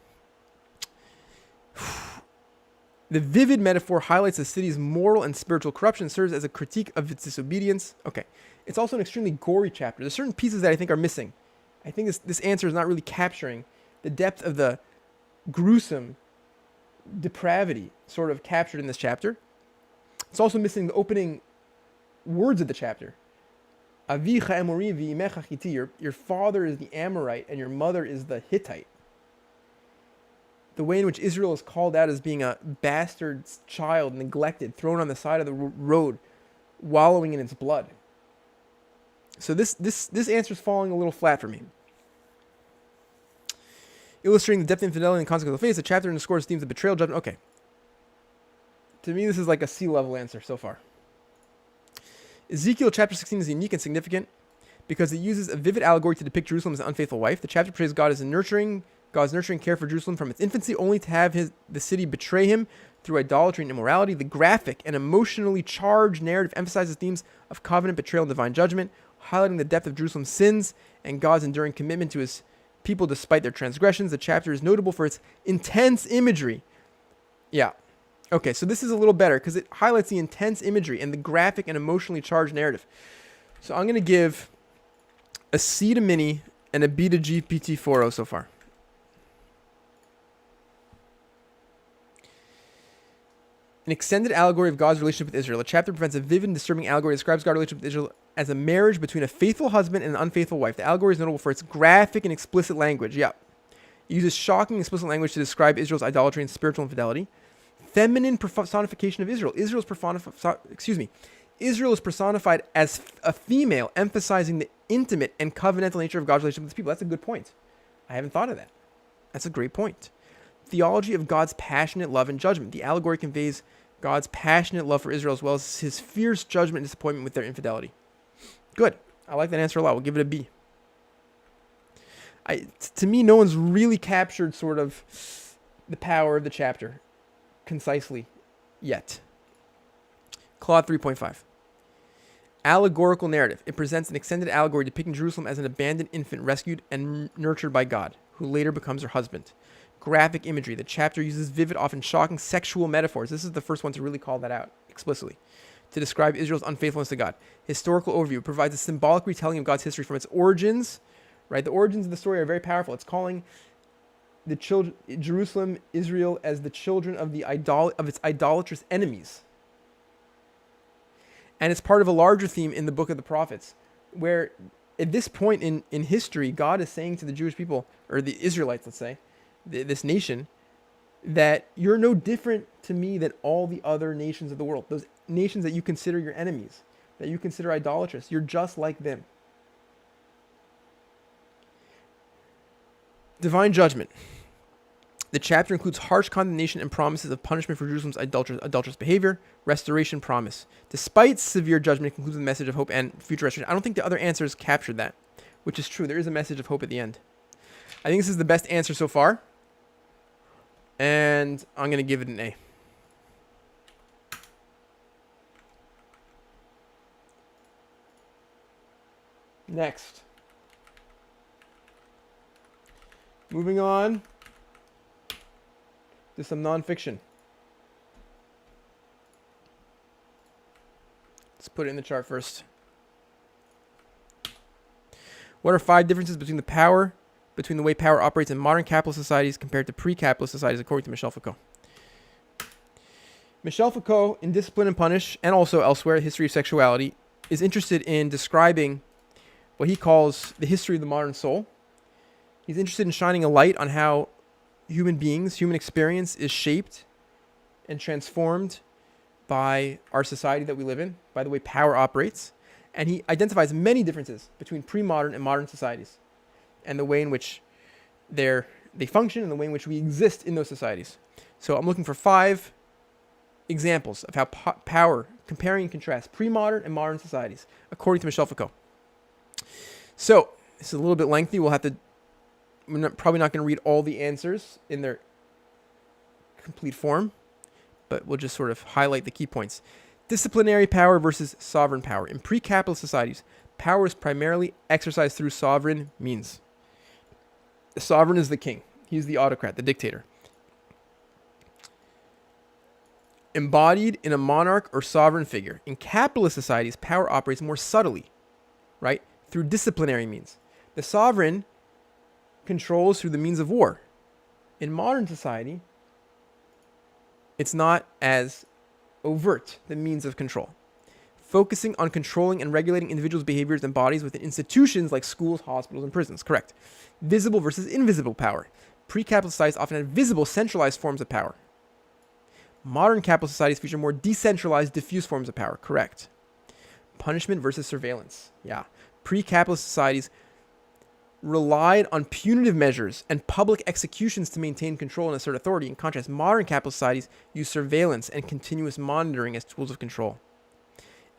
The vivid metaphor highlights the city's moral and spiritual corruption, serves as a critique of its disobedience. Okay. It's also an extremely gory chapter. There's certain pieces that I think are missing. I think this answer is not really capturing the depth of the gruesome depravity sort of captured in this chapter. It's also missing the opening words of the chapter. Avicha Emori v'imecha Chiti. Your father is the Amorite and your mother is the Hittite. The way in which Israel is called out as being a bastard child, neglected, thrown on the side of the road, wallowing in its blood. So this answer is falling a little flat for me. Illustrating the depth of infidelity and consequence of the faith, the chapter underscores themes of betrayal, judgment. Okay. To me, this is like a C-level answer so far. Ezekiel chapter 16 is unique and significant because it uses a vivid allegory to depict Jerusalem as an unfaithful wife. The chapter portrays God's nurturing care for Jerusalem from its infancy, only to have the city betray him through idolatry and immorality. The graphic and emotionally charged narrative emphasizes themes of covenant, betrayal, and divine judgment, highlighting the depth of Jerusalem's sins and God's enduring commitment to his people despite their transgressions. The chapter is notable for its intense imagery. Yeah. Okay, so this is a little better because it highlights the intense imagery and the graphic and emotionally charged narrative. So I'm going to give a C to Mini and a B to GPT-4o so far. An extended allegory of God's relationship with Israel. The chapter presents a vivid and disturbing allegory that describes God's relationship with Israel as a marriage between a faithful husband and an unfaithful wife. The allegory is notable for its graphic and explicit language. Yeah. It uses shocking explicit language to describe Israel's idolatry and spiritual infidelity. Feminine personification of Israel. Israel is personified as a female, emphasizing the intimate and covenantal nature of God's relationship with his people. That's a good point. I haven't thought of that. That's a great point. Theology of God's passionate love and judgment. The allegory conveys God's passionate love for Israel as well as his fierce judgment and disappointment with their infidelity. Good. I like that answer a lot. We'll give it a B. To me, no one's really captured sort of the power of the chapter concisely yet. Claude 3.5. Allegorical narrative. It presents an extended allegory depicting Jerusalem as an abandoned infant rescued and nurtured by God, who later becomes her husband. Graphic imagery. The chapter uses vivid, often shocking sexual metaphors. This is the first one to really call that out explicitly, to describe Israel's unfaithfulness to God. Historical overview provides a symbolic retelling of God's history from its origins. Right, the origins of the story are very powerful. It's calling the children, Jerusalem, Israel, as the children of its idolatrous enemies. And it's part of a larger theme in the book of the prophets, where at this point in history, God is saying to the Jewish people, or the Israelites, let's say, this nation, that you're no different to me than all the other nations of the world. Those nations that you consider your enemies, that you consider idolatrous, you're just like them. Divine judgment. The chapter includes harsh condemnation and promises of punishment for Jerusalem's adulterous behavior, restoration promise. Despite severe judgment, it concludes with a message of hope and future restoration. I don't think the other answers captured that, which is true. There is a message of hope at the end. I think this is the best answer so far, and I'm going to give it an A. Next. Moving on to some nonfiction. Let's put it in the chart first. What are 5 differences between the way power operates in modern capitalist societies compared to pre-capitalist societies, according to Michel Foucault? Michel Foucault, in Discipline and Punish, and also elsewhere, History of Sexuality, is interested in describing what he calls the history of the modern soul. He's interested in shining a light on how human experience is shaped and transformed by our society that we live in, by the way power operates. And he identifies many differences between pre-modern and modern societies, and the way in which they function and the way in which we exist in those societies. So I'm looking for 5 examples of how power, comparing and contrast pre-modern and modern societies, according to Michel Foucault. So this is a little bit lengthy. We're probably not going to read all the answers in their complete form, but we'll just sort of highlight the key points. Disciplinary power versus sovereign power. In pre-capitalist societies, power is primarily exercised through sovereign means. The sovereign is the king. He's the autocrat, the dictator. Embodied in a monarch or sovereign figure. In capitalist societies, power operates more subtly, right? Through disciplinary means. The sovereign controls through the means of war. In modern society, it's not as overt, the means of control. Focusing on controlling and regulating individuals' behaviors and bodies within institutions like schools, hospitals, and prisons. Correct. Visible versus invisible power. Pre-capitalist societies often had visible, centralized forms of power. Modern capitalist societies feature more decentralized, diffuse forms of power. Correct. Punishment versus surveillance. Yeah. Pre-capitalist societies relied on punitive measures and public executions to maintain control and assert authority. In contrast, modern capitalist societies use surveillance and continuous monitoring as tools of control,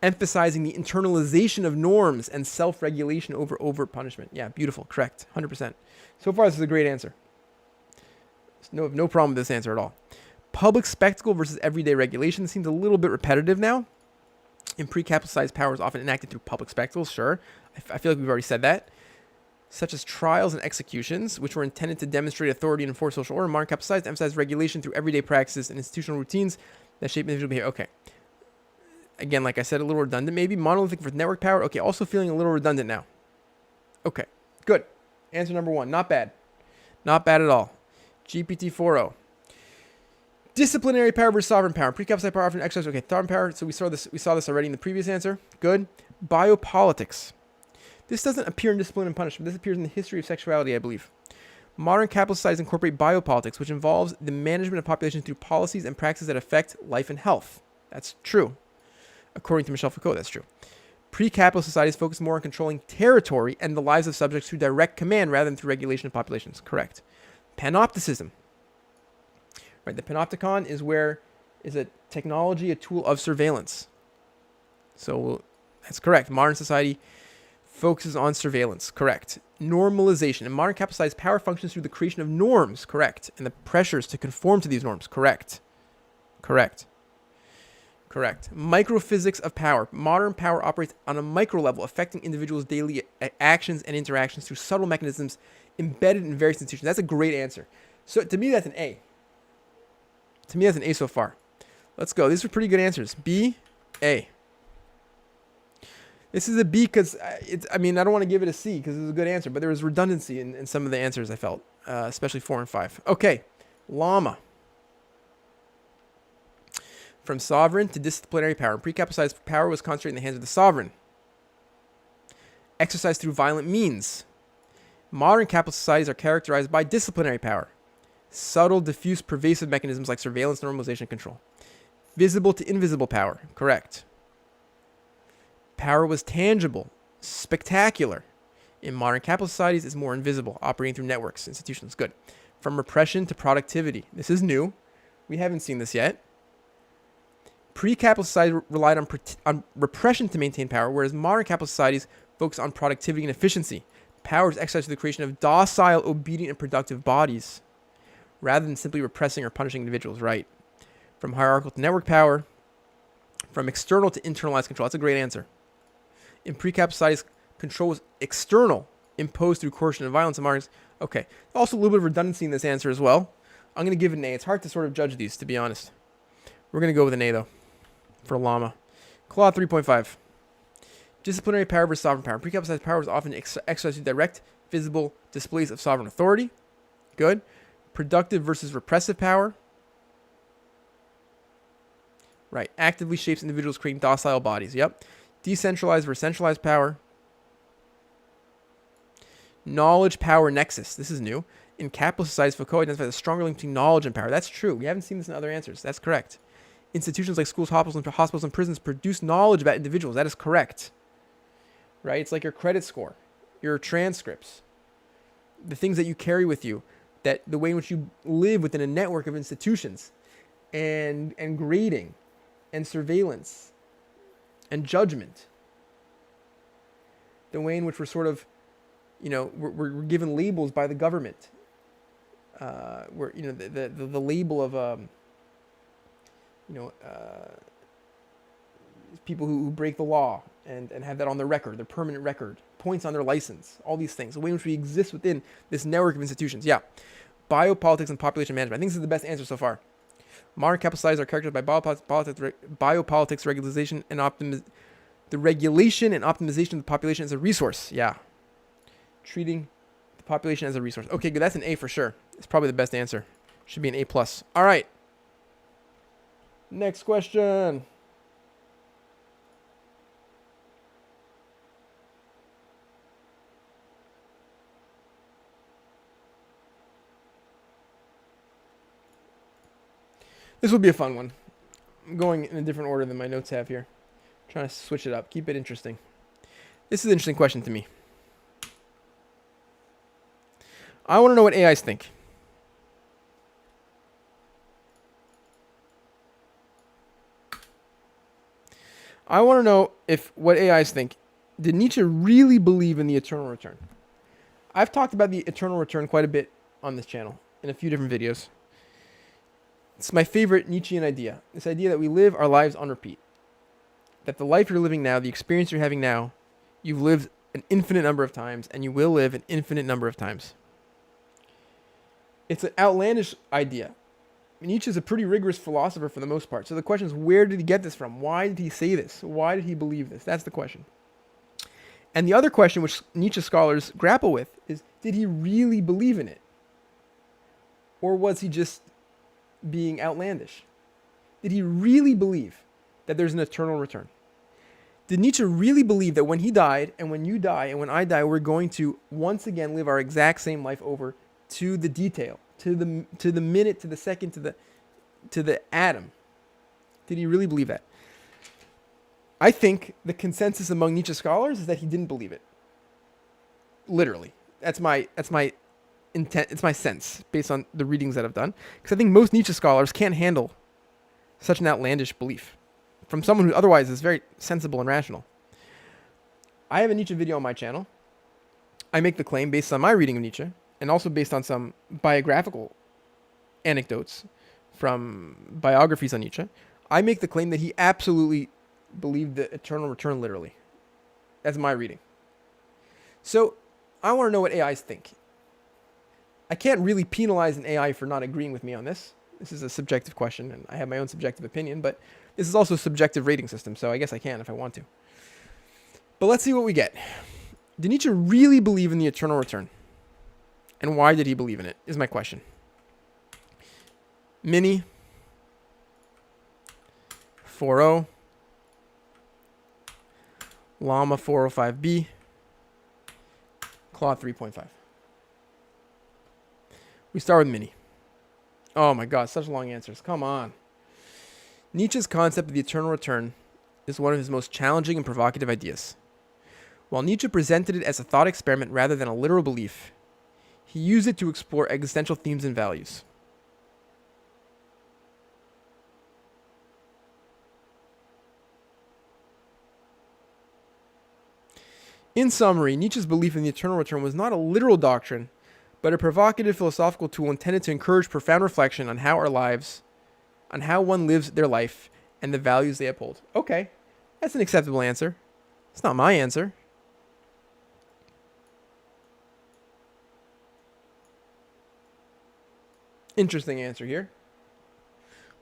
emphasizing the internalization of norms and self-regulation over overt punishment. Yeah, beautiful, correct, 100%. So far, this is a great answer. No problem with this answer at all. Public spectacle versus everyday regulation. This seems a little bit repetitive now. In pre-capitalist societies, power is often enacted through public spectacles, sure. I feel like we've already said that. Such as trials and executions, which were intended to demonstrate authority and enforce social order. Modern capitalist societies emphasize regulation through everyday practices and institutional routines that shape individual behavior. Okay. Again, like I said, a little redundant maybe. Monolithic for network power. Okay, also feeling a little redundant now. Okay, good. Answer number 1. Not bad. Not bad at all. GPT 4.0. Disciplinary power versus sovereign power. Pre-capitalist power often exercised. Okay, sovereign power. So we saw this already in the previous answer. Good. Biopolitics. This doesn't appear in Discipline and Punishment. This appears in the History of Sexuality, I believe. Modern capitalist societies incorporate biopolitics, which involves the management of populations through policies and practices that affect life and health. That's true. According to Michel Foucault, that's true. Pre-capitalist societies focus more on controlling territory and the lives of subjects through direct command rather than through regulation of populations. Correct. Panopticism. Right, the panopticon is a technology, a tool of surveillance. So that's correct. Modern society focuses on surveillance. Correct. Normalization. In modern capitalist societies, power functions through the creation of norms. Correct. And the pressures to conform to these norms. Correct. Correct. Correct. Microphysics of power. Modern power operates on a micro level, affecting individuals' daily actions and interactions through subtle mechanisms embedded in various institutions. That's a great answer. So to me, that's an A. To me, that's an A so far. Let's go. These are pretty good answers. B, A. This is a B because I mean, I don't want to give it a C because it was a good answer, but there was redundancy in some of the answers I felt, especially 4 and 5. Okay, Llama. From sovereign to disciplinary power. Pre-capitalized power was concentrated in the hands of the sovereign. Exercised through violent means. Modern capitalist societies are characterized by disciplinary power. Subtle, diffuse, pervasive mechanisms like surveillance, normalization, and control. Visible to invisible power. Correct. Power was tangible, spectacular. In modern capitalist societies, it's more invisible, operating through networks, institutions. Good. From repression to productivity. This is new. We haven't seen this yet. Pre-capitalist society relied on repression to maintain power, whereas modern capitalist societies focus on productivity and efficiency. Power is exercised through the creation of docile, obedient, and productive bodies, rather than simply repressing or punishing individuals. Right. From hierarchical to network power. From external to internalized control. That's a great answer. In pre-capitalist societies, control was external, imposed through coercion and violence. And okay. Also a little bit of redundancy in this answer as well. I'm going to give it an A. It's hard to sort of judge these, to be honest. We're going to go with an A, though, for Llama. Claude 3.5. Disciplinary power versus sovereign power. Pre-capitalized power was often exercised through direct, visible displays of sovereign authority. Good. Productive versus repressive power. Right. Actively shapes individuals, creating docile bodies. Yep. Decentralized versus centralized power. Knowledge power nexus. This is new. In capitalist societies, Foucault identifies a stronger link between knowledge and power. That's true. We haven't seen this in other answers. That's correct. Institutions like schools, hospitals, and prisons produce knowledge about individuals. That is correct. Right? It's like your credit score, your transcripts, the things that you carry with you, that the way in which you live within a network of institutions, and grading, and surveillance, and judgment. The way in which we're sort of, we're given labels by the government. We're, the label of, people who break the law and have that on their record, their permanent record, points on their license, all these things. The way in which we exist within this network of institutions. Yeah. Biopolitics and population management. I think this is the best answer so far. Modern capitalist societies are characterized by biopolitics, regulation, and the regulation and optimization of the population as a resource. Yeah. Treating the population as a resource. Okay, good. That's an A for sure. It's probably the best answer. Should be an A+. All right. Next question. This will be a fun one. I'm going in a different order than my notes have here. I'm trying to switch it up. Keep it interesting. This is an interesting question to me. I want to know what AIs think. I want to know what AIs think. Did Nietzsche really believe in the eternal return? I've talked about the eternal return quite a bit on this channel in a few different videos. It's my favorite Nietzschean idea. This idea that we live our lives on repeat. That the life you're living now, the experience you're having now, you've lived an infinite number of times, and you will live an infinite number of times. It's an outlandish idea. Nietzsche is a pretty rigorous philosopher for the most part. So the question is, where did he get this from? Why did he say this? Why did he believe this? That's the question. And the other question which Nietzsche scholars grapple with is, did he really believe in it? Or was he just being outlandish? Did he really believe that there's an eternal return? Did Nietzsche really believe that when he died, and when you die, and when I die, we're going to once again live our exact same life over to the detail, to the minute, to the second, to the atom? Did he really believe that? I think the consensus among Nietzsche scholars is that he didn't believe it. Literally. That's my intent. It's my sense based on the readings that I've done. Because I think most Nietzsche scholars can't handle such an outlandish belief from someone who otherwise is very sensible and rational. I have a Nietzsche video on my channel. I make the claim based on my reading of Nietzsche and also based on some biographical anecdotes from biographies on Nietzsche. I make the claim that he absolutely believed the eternal return literally. That's my reading. So I want to know what AIs think. I can't really penalize an AI for not agreeing with me on this. This is a subjective question, and I have my own subjective opinion, but this is also a subjective rating system, so I guess I can if I want to. But let's see what we get. Did Nietzsche really believe in the eternal return? And why did he believe in it, is my question. Mini 4.0, Llama 405B, Claude 3.5. We start with Mini. Oh my God, such long answers. Come on. Nietzsche's concept of the eternal return is one of his most challenging and provocative ideas. While Nietzsche presented it as a thought experiment rather than a literal belief, he used it to explore existential themes and values. In summary, Nietzsche's belief in the eternal return was not a literal doctrine, but a provocative philosophical tool intended to encourage profound reflection on how one lives their life and the values they uphold. Okay, that's an acceptable answer. It's not my answer. Interesting answer here.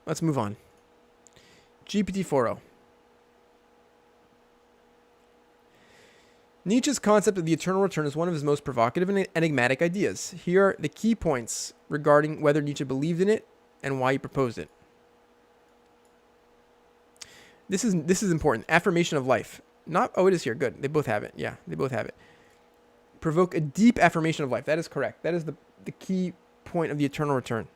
Let's move on. GPT 4.0. Nietzsche's concept of the eternal return is one of his most provocative and enigmatic ideas. Here are the key points regarding whether Nietzsche believed in it and why he proposed it. This is important. Affirmation of life. It is here. Good. They both have it. Yeah, they both have it. Provoke a deep affirmation of life. That is correct. That is the key point of the eternal return.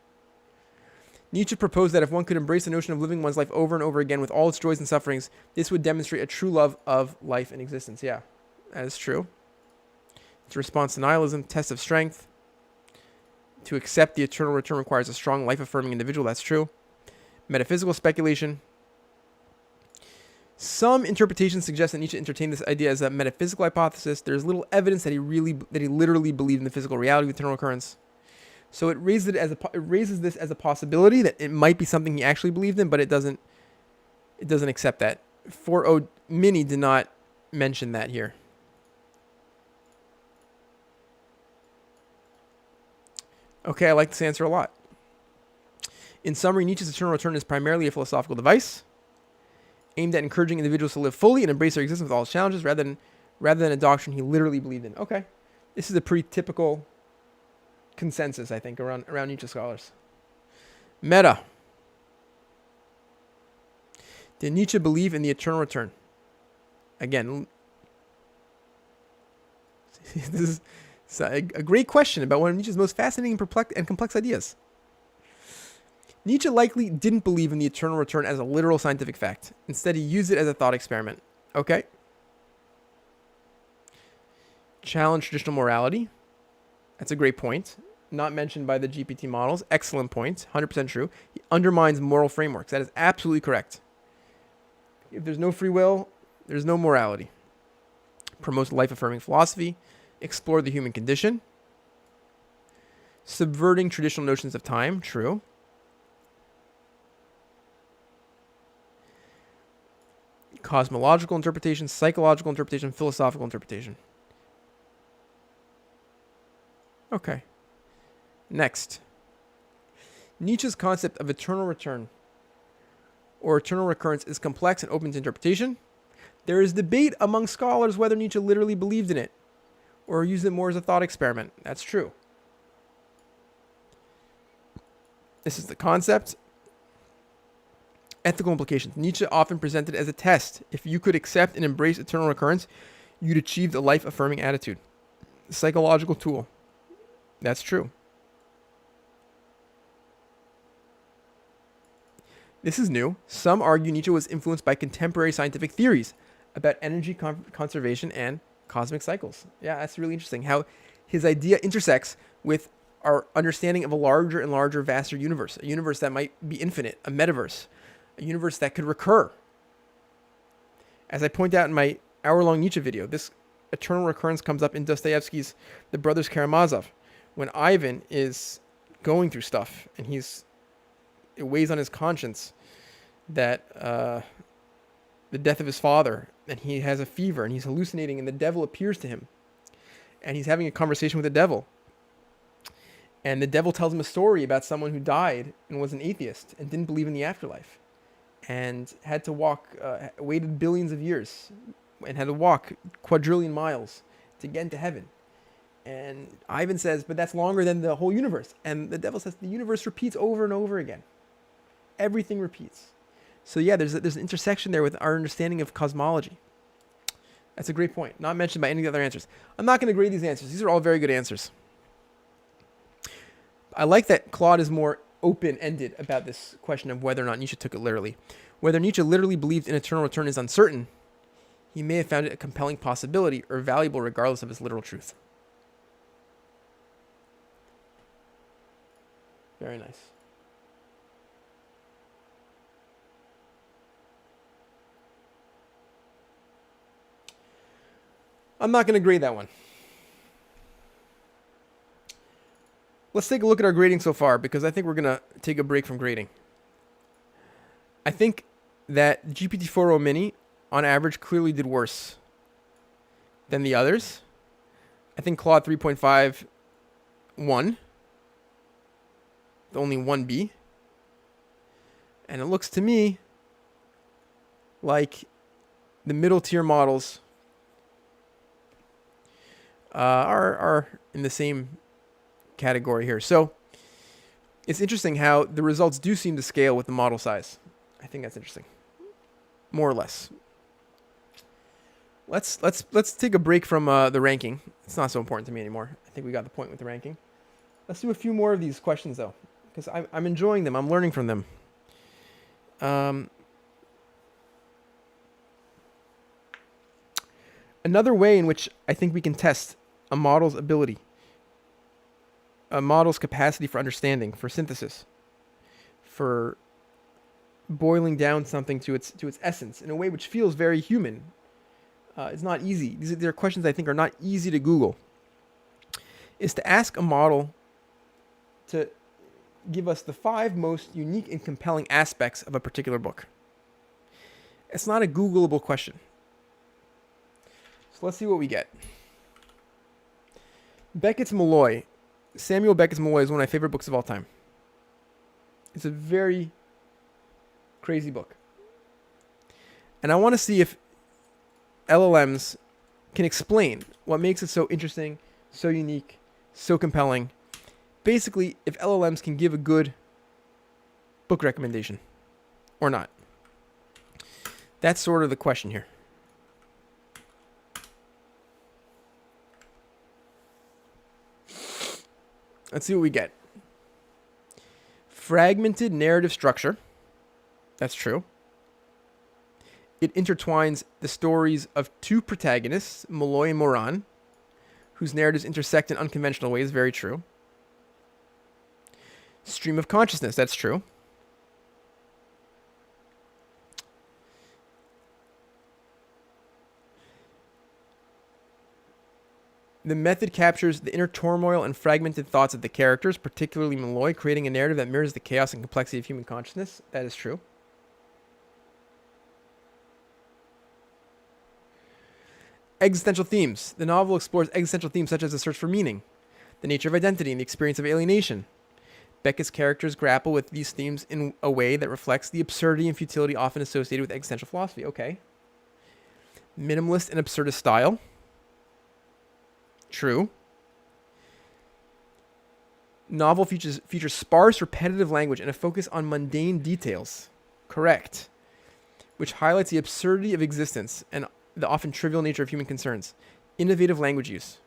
Nietzsche proposed that if one could embrace the notion of living one's life over and over again with all its joys and sufferings, this would demonstrate a true love of life and existence. Yeah. That is true. It's a response to nihilism, test of strength. To accept the eternal return requires a strong, life-affirming individual. That's true. Metaphysical speculation. Some interpretations suggest that Nietzsche entertained this idea as a metaphysical hypothesis. There's little evidence that he literally believed in the physical reality of eternal occurrence. So it raises this as a possibility that it might be something he actually believed in, but it doesn't accept that. 4.0 Mini did not mention that here. Okay, I like this answer a lot. In summary, Nietzsche's eternal return is primarily a philosophical device aimed at encouraging individuals to live fully and embrace their existence with all its challenges rather than a doctrine he literally believed in. Okay, this is a pretty typical consensus, I think, around Nietzsche scholars. Meta. Did Nietzsche believe in the eternal return? Again, this is a great question about one of Nietzsche's most fascinating and complex ideas. Nietzsche likely didn't believe in the eternal return as a literal scientific fact. Instead, he used it as a thought experiment. Okay. Challenge traditional morality. That's a great point. Not mentioned by the GPT models. Excellent point. 100% true. He undermines moral frameworks. That is absolutely correct. If there's no free will, there's no morality. Promotes life-affirming philosophy. Explore the human condition. Subverting traditional notions of time. True. Cosmological interpretation, psychological interpretation, philosophical interpretation. Okay. Next. Nietzsche's concept of eternal return or eternal recurrence is complex and open to interpretation. There is debate among scholars whether Nietzsche literally believed in it or used it more as a thought experiment. That's true. This is the concept. Ethical implications. Nietzsche often presented as a test. If you could accept and embrace eternal recurrence, you'd achieve the life-affirming attitude. Psychological tool. That's true. This is new. Some argue Nietzsche was influenced by contemporary scientific theories about energy conservation and cosmic cycles. Yeah, that's really interesting how his idea intersects with our understanding of a larger and larger, vaster universe, a universe that might be infinite, a metaverse, a universe that could recur. As I point out in my hour-long Nietzsche video, this eternal recurrence comes up in Dostoevsky's The Brothers Karamazov, when Ivan is going through stuff and it weighs on his conscience that the death of his father, and he has a fever and he's hallucinating, and the devil appears to him and he's having a conversation with the devil, And the devil tells him a story about someone who died and was an atheist and didn't believe in the afterlife and had to walk, waited billions of years and had to walk quadrillion miles to get into heaven. And Ivan says, but that's longer than the whole universe. And the devil says, the universe repeats over and over again. Everything repeats. So yeah, there's an intersection there with our understanding of cosmology. That's a great point. Not mentioned by any of the other answers. I'm not going to grade these answers. These are all very good answers. I like that Claude is more open-ended about this question of whether or not Nietzsche took it literally. Whether Nietzsche literally believed in eternal return is uncertain. He may have found it a compelling possibility or valuable regardless of its literal truth. Very nice. I'm not going to grade that one. Let's take a look at our grading so far, because I think we're going to take a break from grading. I think that GPT-4o Mini, on average, clearly did worse than the others. I think Claude 3.5 won. Only one B. And it looks to me like the middle tier models are in the same category here. So it's interesting how the results do seem to scale with the model size. I think that's interesting, more or less. Let's take a break from the ranking. It's not so important to me anymore. I think we got the point with the ranking. Let's do a few more of these questions though, because I'm enjoying them. I'm learning from them. Another way in which I think we can test a model's ability, a model's capacity for understanding, for synthesis, for boiling down something to its essence in a way which feels very human. It's not easy. These are questions I think are not easy to Google. Is to ask a model to give us the 5 most unique and compelling aspects of a particular book. It's not a Googleable question. So let's see what we get. Beckett's Malloy. Samuel Beckett's Malloy is one of my favorite books of all time. It's a very crazy book. And I want to see if LLMs can explain what makes it so interesting, so unique, so compelling. Basically, if LLMs can give a good book recommendation or not. That's sort of the question here. Let's see what we get. Fragmented narrative structure. That's true. It intertwines the stories of 2 protagonists, Malloy and Moran, whose narratives intersect in unconventional ways. Very true. Stream of consciousness. That's true. The method captures the inner turmoil and fragmented thoughts of the characters, particularly Malloy, creating a narrative that mirrors the chaos and complexity of human consciousness. That is true. Existential themes. The novel explores existential themes such as the search for meaning, the nature of identity, and the experience of alienation. Beckett's characters grapple with these themes in a way that reflects the absurdity and futility often associated with existential philosophy. Okay. Minimalist and absurdist style. True. Novel features sparse, repetitive language and a focus on mundane details. Correct. Which highlights the absurdity of existence and the often trivial nature of human concerns. Innovative language use.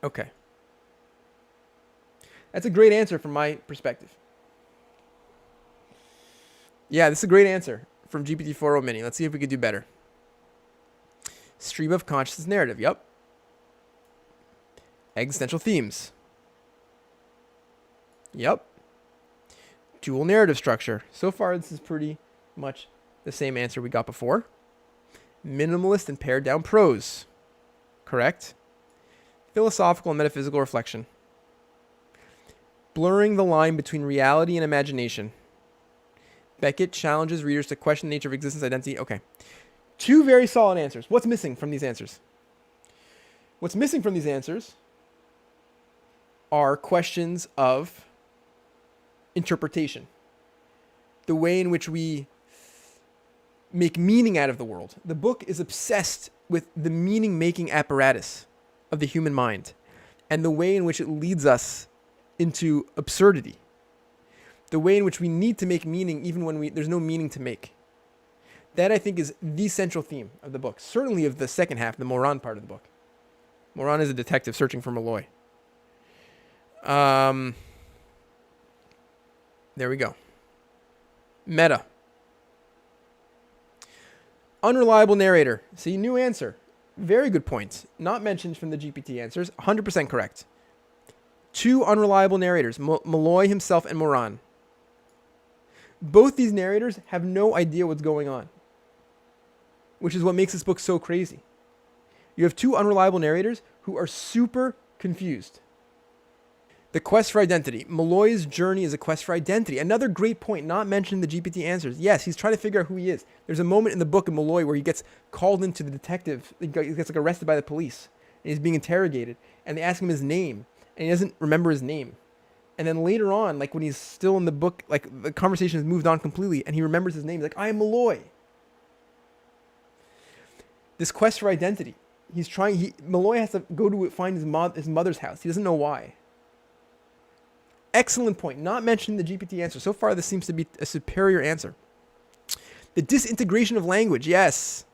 Okay. That's a great answer from my perspective. Yeah, this is a great answer from GPT-4o Mini. Let's see if we could do better. Stream of consciousness narrative. Yep. Existential themes. Yep. Dual narrative structure. So far, this is pretty much the same answer we got before. Minimalist and pared down prose. Correct. Philosophical and metaphysical reflection. Blurring the line between reality and imagination. Beckett challenges readers to question the nature of existence, identity. Okay. 2 very solid answers. What's missing from these answers? What's missing from these answers are questions of interpretation. The way in which we make meaning out of the world. The book is obsessed with the meaning-making apparatus of the human mind and the way in which it leads us into absurdity. The way in which we need to make meaning even when there's no meaning to make. That, I think, is the central theme of the book. Certainly of the second half, the Moran part of the book. Moran is a detective searching for Malloy. There we go. Meta. Unreliable narrator. See, new answer. Very good point. Not mentioned from the GPT answers. 100% correct. Two unreliable narrators, Malloy himself and Moran. Both these narrators have no idea what's going on, which is what makes this book so crazy. You have two unreliable narrators who are super confused. The quest for identity. Malloy's journey is a quest for identity. Another great point, not mentioned in the GPT answers. Yes, he's trying to figure out who he is. There's a moment in the book of Malloy where he gets called into the detective. He gets like arrested by the police, and he's being interrogated. And they ask him his name, and he doesn't remember his name. And then later on, like when he's still in the book, like the conversation has moved on completely, and he remembers his name. He's like, I am Malloy. This quest for identity. Malloy has to go to find his mother's house. He doesn't know why. Excellent point. Not mentioned in the GPT answer. So far, this seems to be a superior answer. The disintegration of language. Yes.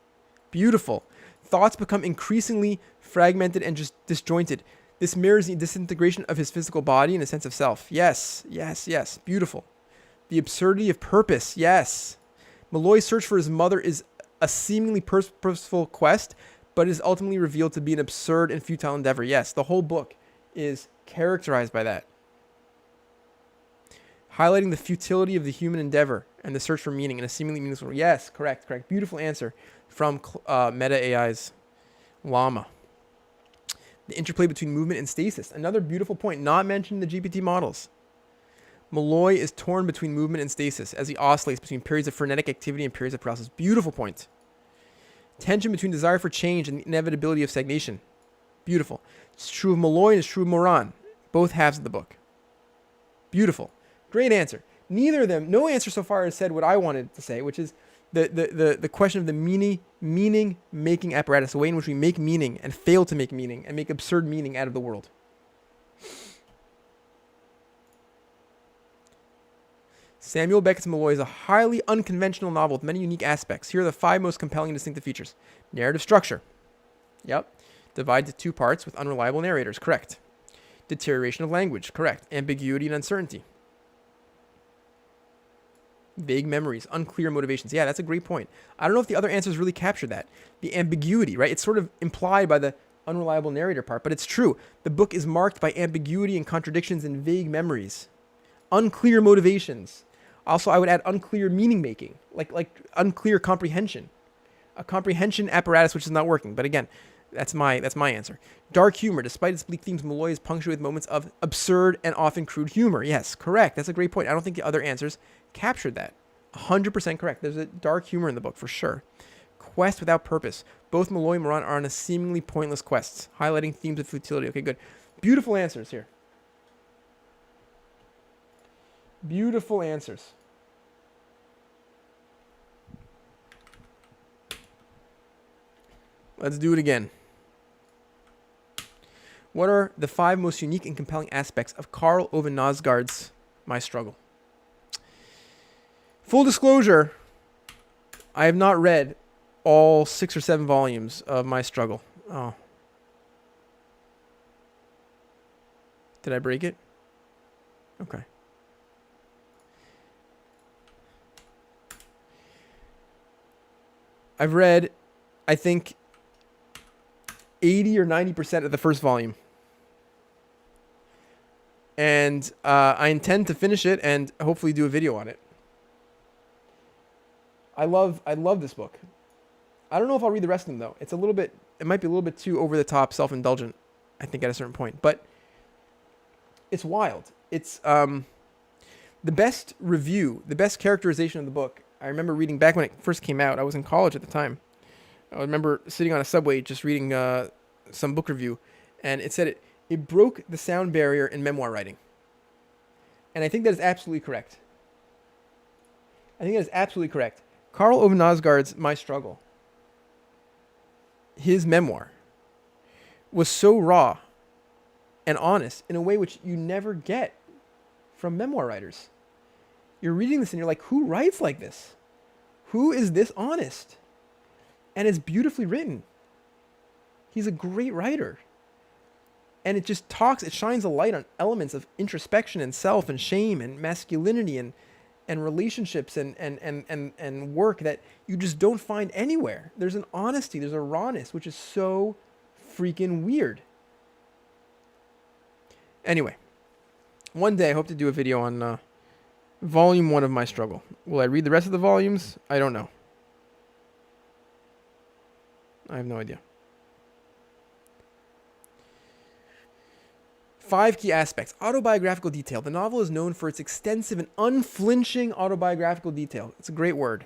Beautiful. Thoughts become increasingly fragmented and just disjointed. This mirrors the disintegration of his physical body and a sense of self. Yes. Yes. Yes. Beautiful. The absurdity of purpose. Yes. Malloy's search for his mother is a seemingly purposeful quest, but is ultimately revealed to be an absurd and futile endeavor. Yes. The whole book is characterized by that. Highlighting the futility of the human endeavor and the search for meaning in a seemingly meaningless world. Yes, correct. Beautiful answer from Meta AI's Llama. The interplay between movement and stasis. Another beautiful point not mentioned in the GPT models. Malloy is torn between movement and stasis as he oscillates between periods of frenetic activity and periods of paralysis. Beautiful point. Tension between desire for change and the inevitability of stagnation. Beautiful. It's true of Malloy and it's true of Moran. Both halves of the book. Beautiful. Great answer. Neither of them, no answer so far has said what I wanted to say, which is the question of the meaning-making apparatus, the way in which we make meaning and fail to make meaning and make absurd meaning out of the world. Samuel Beckett's Malloy is a highly unconventional novel with many unique aspects. Here are the 5 most compelling and distinctive features. Narrative structure. Yep. Divided to 2 parts with unreliable narrators. Correct. Deterioration of language. Correct. Ambiguity and uncertainty. Vague memories, unclear motivations. Yeah, that's a great point. I don't know if the other answers really capture that. The ambiguity, right? It's sort of implied by the unreliable narrator part, but it's true. The book is marked by ambiguity and contradictions and vague memories. Unclear motivations. Also, I would add unclear meaning making, like unclear comprehension. A comprehension apparatus which is not working. But again, that's my answer. Dark humor. Despite its bleak themes, Malloy is punctuated with moments of absurd and often crude humor. Yes, correct. That's a great point. I don't think the other answers captured that. 100% correct. There's a dark humor in the book for sure. Quest without purpose. Both Malloy and Moran are on a seemingly pointless quests, highlighting themes of futility. Okay, good. Beautiful answers here. Beautiful answers. Let's do it again. What are the 5 most unique and compelling aspects of Karl Ove Knausgaard's My Struggle? Full disclosure, I have not read all 6 or 7 volumes of My Struggle. Oh. Did I break it? Okay. I've read, I think, 80 or 90% of the first volume. And I intend to finish it and hopefully do a video on it. I love this book. I don't know if I'll read the rest of them though. It might be a little bit too over the top, self-indulgent, I think, at a certain point. But it's wild. It's the best review, the best characterization of the book. I remember reading back when it first came out. I was in college at the time. I remember sitting on a subway just reading some book review, and it said It broke the sound barrier in memoir writing. And I think that is absolutely correct. I think that is absolutely correct. Karl Ove Knausgaard's My Struggle, his memoir, was so raw and honest in a way which you never get from memoir writers. You're reading this and you're like, who writes like this? Who is this honest? And it's beautifully written. He's a great writer. And it just it shines a light on elements of introspection and self and shame and masculinity and relationships and work that you just don't find anywhere. There's an honesty, there's a rawness, which is so freaking weird. Anyway, one day I hope to do a video on volume 1 of My Struggle. Will I read the rest of the volumes? I don't know. I have no idea. 5 key aspects. Autobiographical detail. The novel is known for its extensive and unflinching autobiographical detail. It's a great word.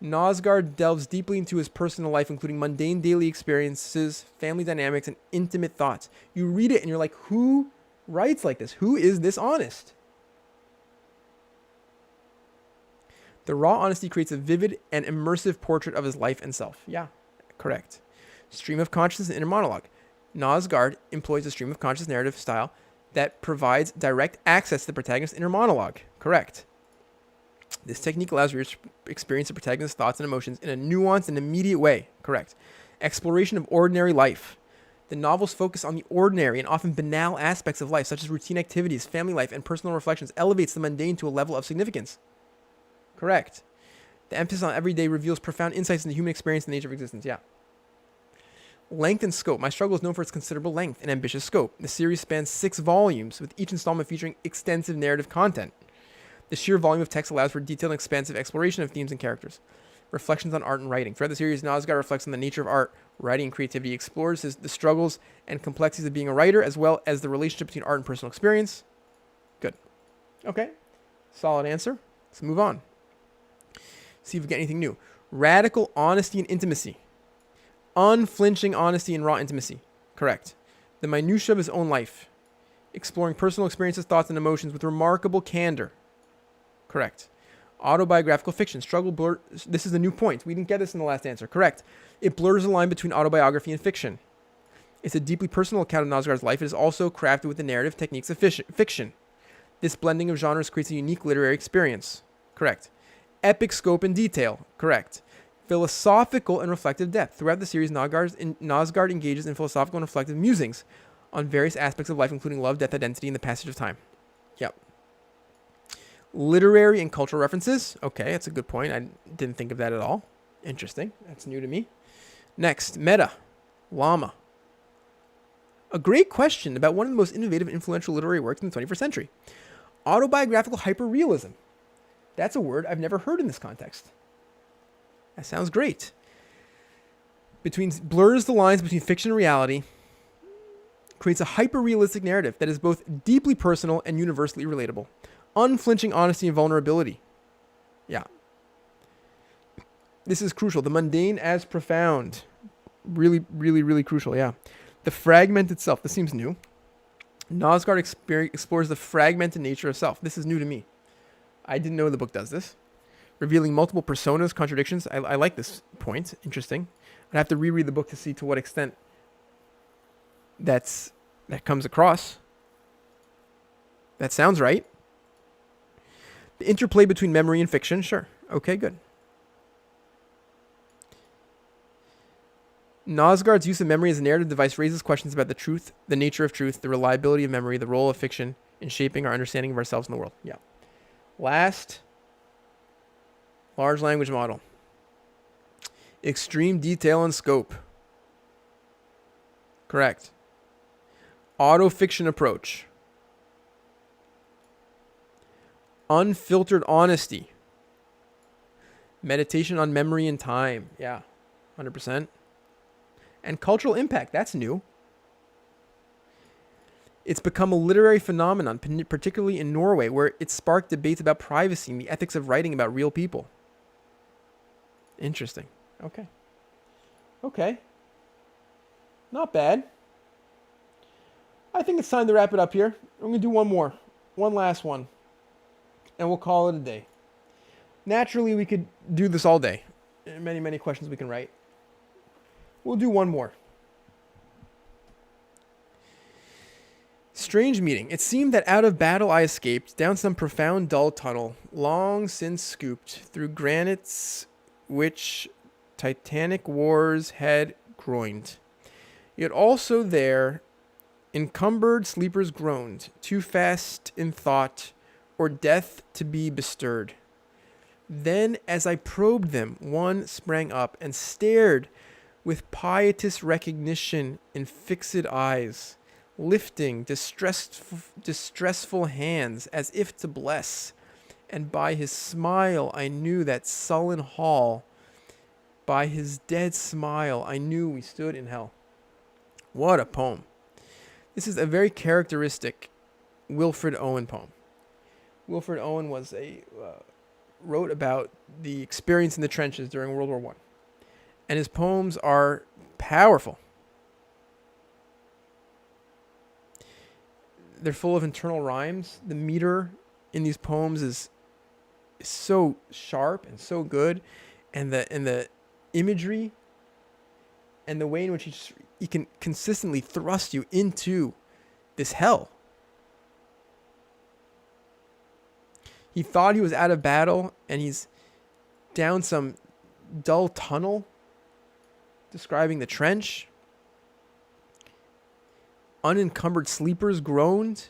Knausgaard delves deeply into his personal life, including mundane daily experiences, family dynamics, and intimate thoughts. You read it and you're like, who writes like this? Who is this honest? The raw honesty creates a vivid and immersive portrait of his life and self. Yeah, correct. Stream of consciousness and inner monologue. Knausgaard employs a stream of conscious narrative style that provides direct access to the protagonist's inner monologue. Correct. This technique allows readers to experience the protagonist's thoughts and emotions in a nuanced and immediate way. Correct. Exploration of ordinary life. The novels focus on the ordinary and often banal aspects of life, such as routine activities, family life, and personal reflections, elevates the mundane to a level of significance. Correct. The emphasis on everyday reveals profound insights into human experience and the nature of existence. Yeah. Length and scope. My Struggle is known for its considerable length and ambitious scope. The series spans 6 volumes, with each installment featuring extensive narrative content. The sheer volume of text allows for detailed and expansive exploration of themes and characters. Reflections on art and writing. Throughout the series, Knausgaard reflects on the nature of art, writing, and creativity. He explores the struggles and complexities of being a writer, as well as the relationship between art and personal experience. Good. Okay. Solid answer. Let's move on. See if we get anything new. Radical honesty and intimacy. Unflinching honesty and raw intimacy. Correct. The minutiae of his own life. Exploring personal experiences, thoughts, and emotions with remarkable candor. Correct. Autobiographical fiction. This is a new point. We didn't get this in the last answer. Correct. It blurs the line between autobiography and fiction. It's a deeply personal account of Knausgaard's life. It is also crafted with the narrative techniques of fiction. This blending of genres creates a unique literary experience. Correct. Epic scope and detail. Correct. Philosophical and reflective depth. Throughout the series, Knausgaard engages in philosophical and reflective musings on various aspects of life, including love, death, identity, and the passage of time. Yep. Literary and cultural references. Okay, that's a good point. I didn't think of that at all. Interesting. That's new to me. Next, meta. Llama. A great question about one of the most innovative and influential literary works in the 21st century. Autobiographical hyperrealism. That's a word I've never heard in this context. That sounds great. Blurs the lines between fiction and reality, creates a hyper-realistic narrative that is both deeply personal and universally relatable. Unflinching honesty and vulnerability. Yeah. This is crucial. The mundane as profound. Really, really, really crucial, yeah. The fragment itself. This seems new. Knausgaard explores the fragmented nature of self. This is new to me. I didn't know the book does this. Revealing multiple personas, contradictions. I like this point. Interesting. I'd have to reread the book to see to what extent that comes across. That sounds right. The interplay between memory and fiction. Sure. Okay, good. Knausgaard's use of memory as a narrative device raises questions about the truth, the nature of truth, the reliability of memory, the role of fiction in shaping our understanding of ourselves and the world. Yeah. Last, large language model. Extreme detail and scope. Correct. Auto-fiction approach. Unfiltered honesty. Meditation on memory and time. Yeah, 100%. And cultural impact. That's new. It's become a literary phenomenon, particularly in Norway, where it sparked debates about privacy and the ethics of writing about real people. Interesting. Okay. Not bad. I think it's time to wrap it up here. I'm going to do one more. One last one. And we'll call it a day. Naturally, we could do this all day. Many, many questions we can write. We'll do one more. Strange meeting. It seemed that out of battle I escaped, down some profound dull tunnel, long since scooped, through granites which titanic wars had groined. Yet also there, encumbered sleepers groaned, too fast in thought, or death to be bestirred. Then, as I probed them, one sprang up and stared with piteous recognition in fixed eyes, lifting distressful hands as if to bless, and by his smile I knew that sullen hall, by his dead smile I knew we stood in hell. What a poem. This is a very characteristic Wilfred Owen poem. Wilfred Owen was wrote about the experience in the trenches during World War I. And his poems are powerful. They're full of internal rhymes. The meter in these poems is so sharp and so good, and the imagery and the way in which he can consistently thrust you into this hell. He thought he was out of battle, and he's down some dull tunnel, describing the trench. Unencumbered sleepers groaned,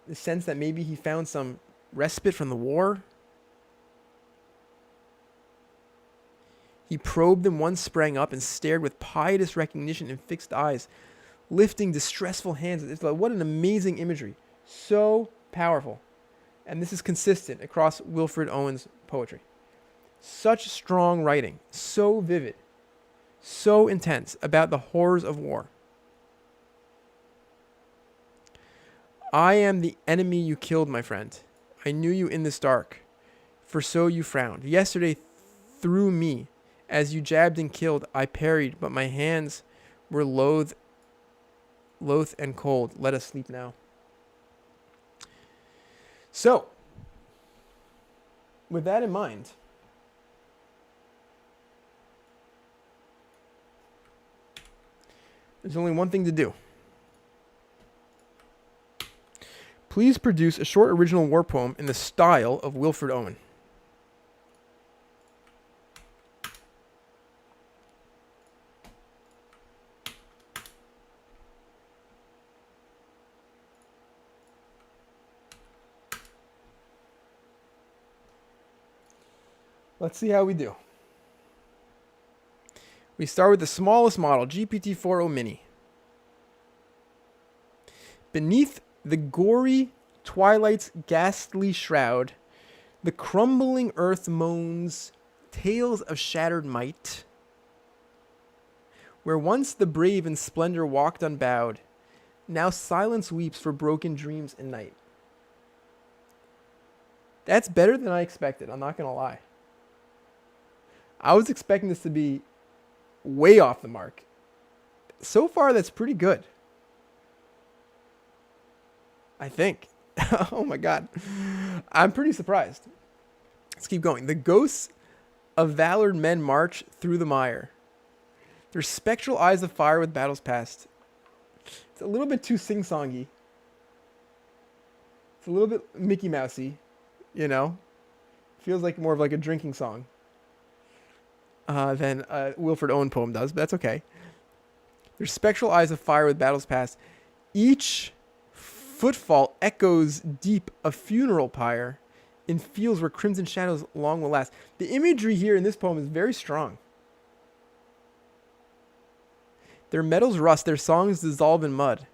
the sense that maybe he found some respite from the war. He probed them, one sprang up and stared with piteous recognition in fixed eyes, lifting distressful hands. It's like, what an amazing imagery. So powerful. And this is consistent across Wilfred Owen's poetry. Such strong writing, so vivid, so intense about the horrors of war. I am the enemy you killed, my friend. I knew you in this dark, for so you frowned. Yesterday through me, as you jabbed and killed, I parried, but my hands were loath and cold. Let us sleep now. So, with that in mind, there's only one thing to do. Please produce a short original war poem in the style of Wilfred Owen. Let's see how we do. We start with the smallest model, GPT-4o Mini. Beneath the gory twilight's ghastly shroud, the crumbling earth moans tales of shattered might. Where once the brave in splendor walked unbowed, now silence weeps for broken dreams in night. That's better than I expected, I'm not going to lie. I was expecting this to be way off the mark. So far, that's pretty good. I think. Oh my God. I'm pretty surprised. Let's keep going. The ghosts of valored men march through the mire, their spectral eyes of fire with battles past. It's a little bit too sing-songy. It's a little bit Mickey Mousey, you know? Feels like more of like a drinking song than a Wilfred Owen poem does, but that's okay. Their spectral eyes of fire with battles past. Each footfall echoes deep a funeral pyre in fields where crimson shadows long will last. The imagery here in this poem is very strong. Their metals rust, their songs dissolve in mud.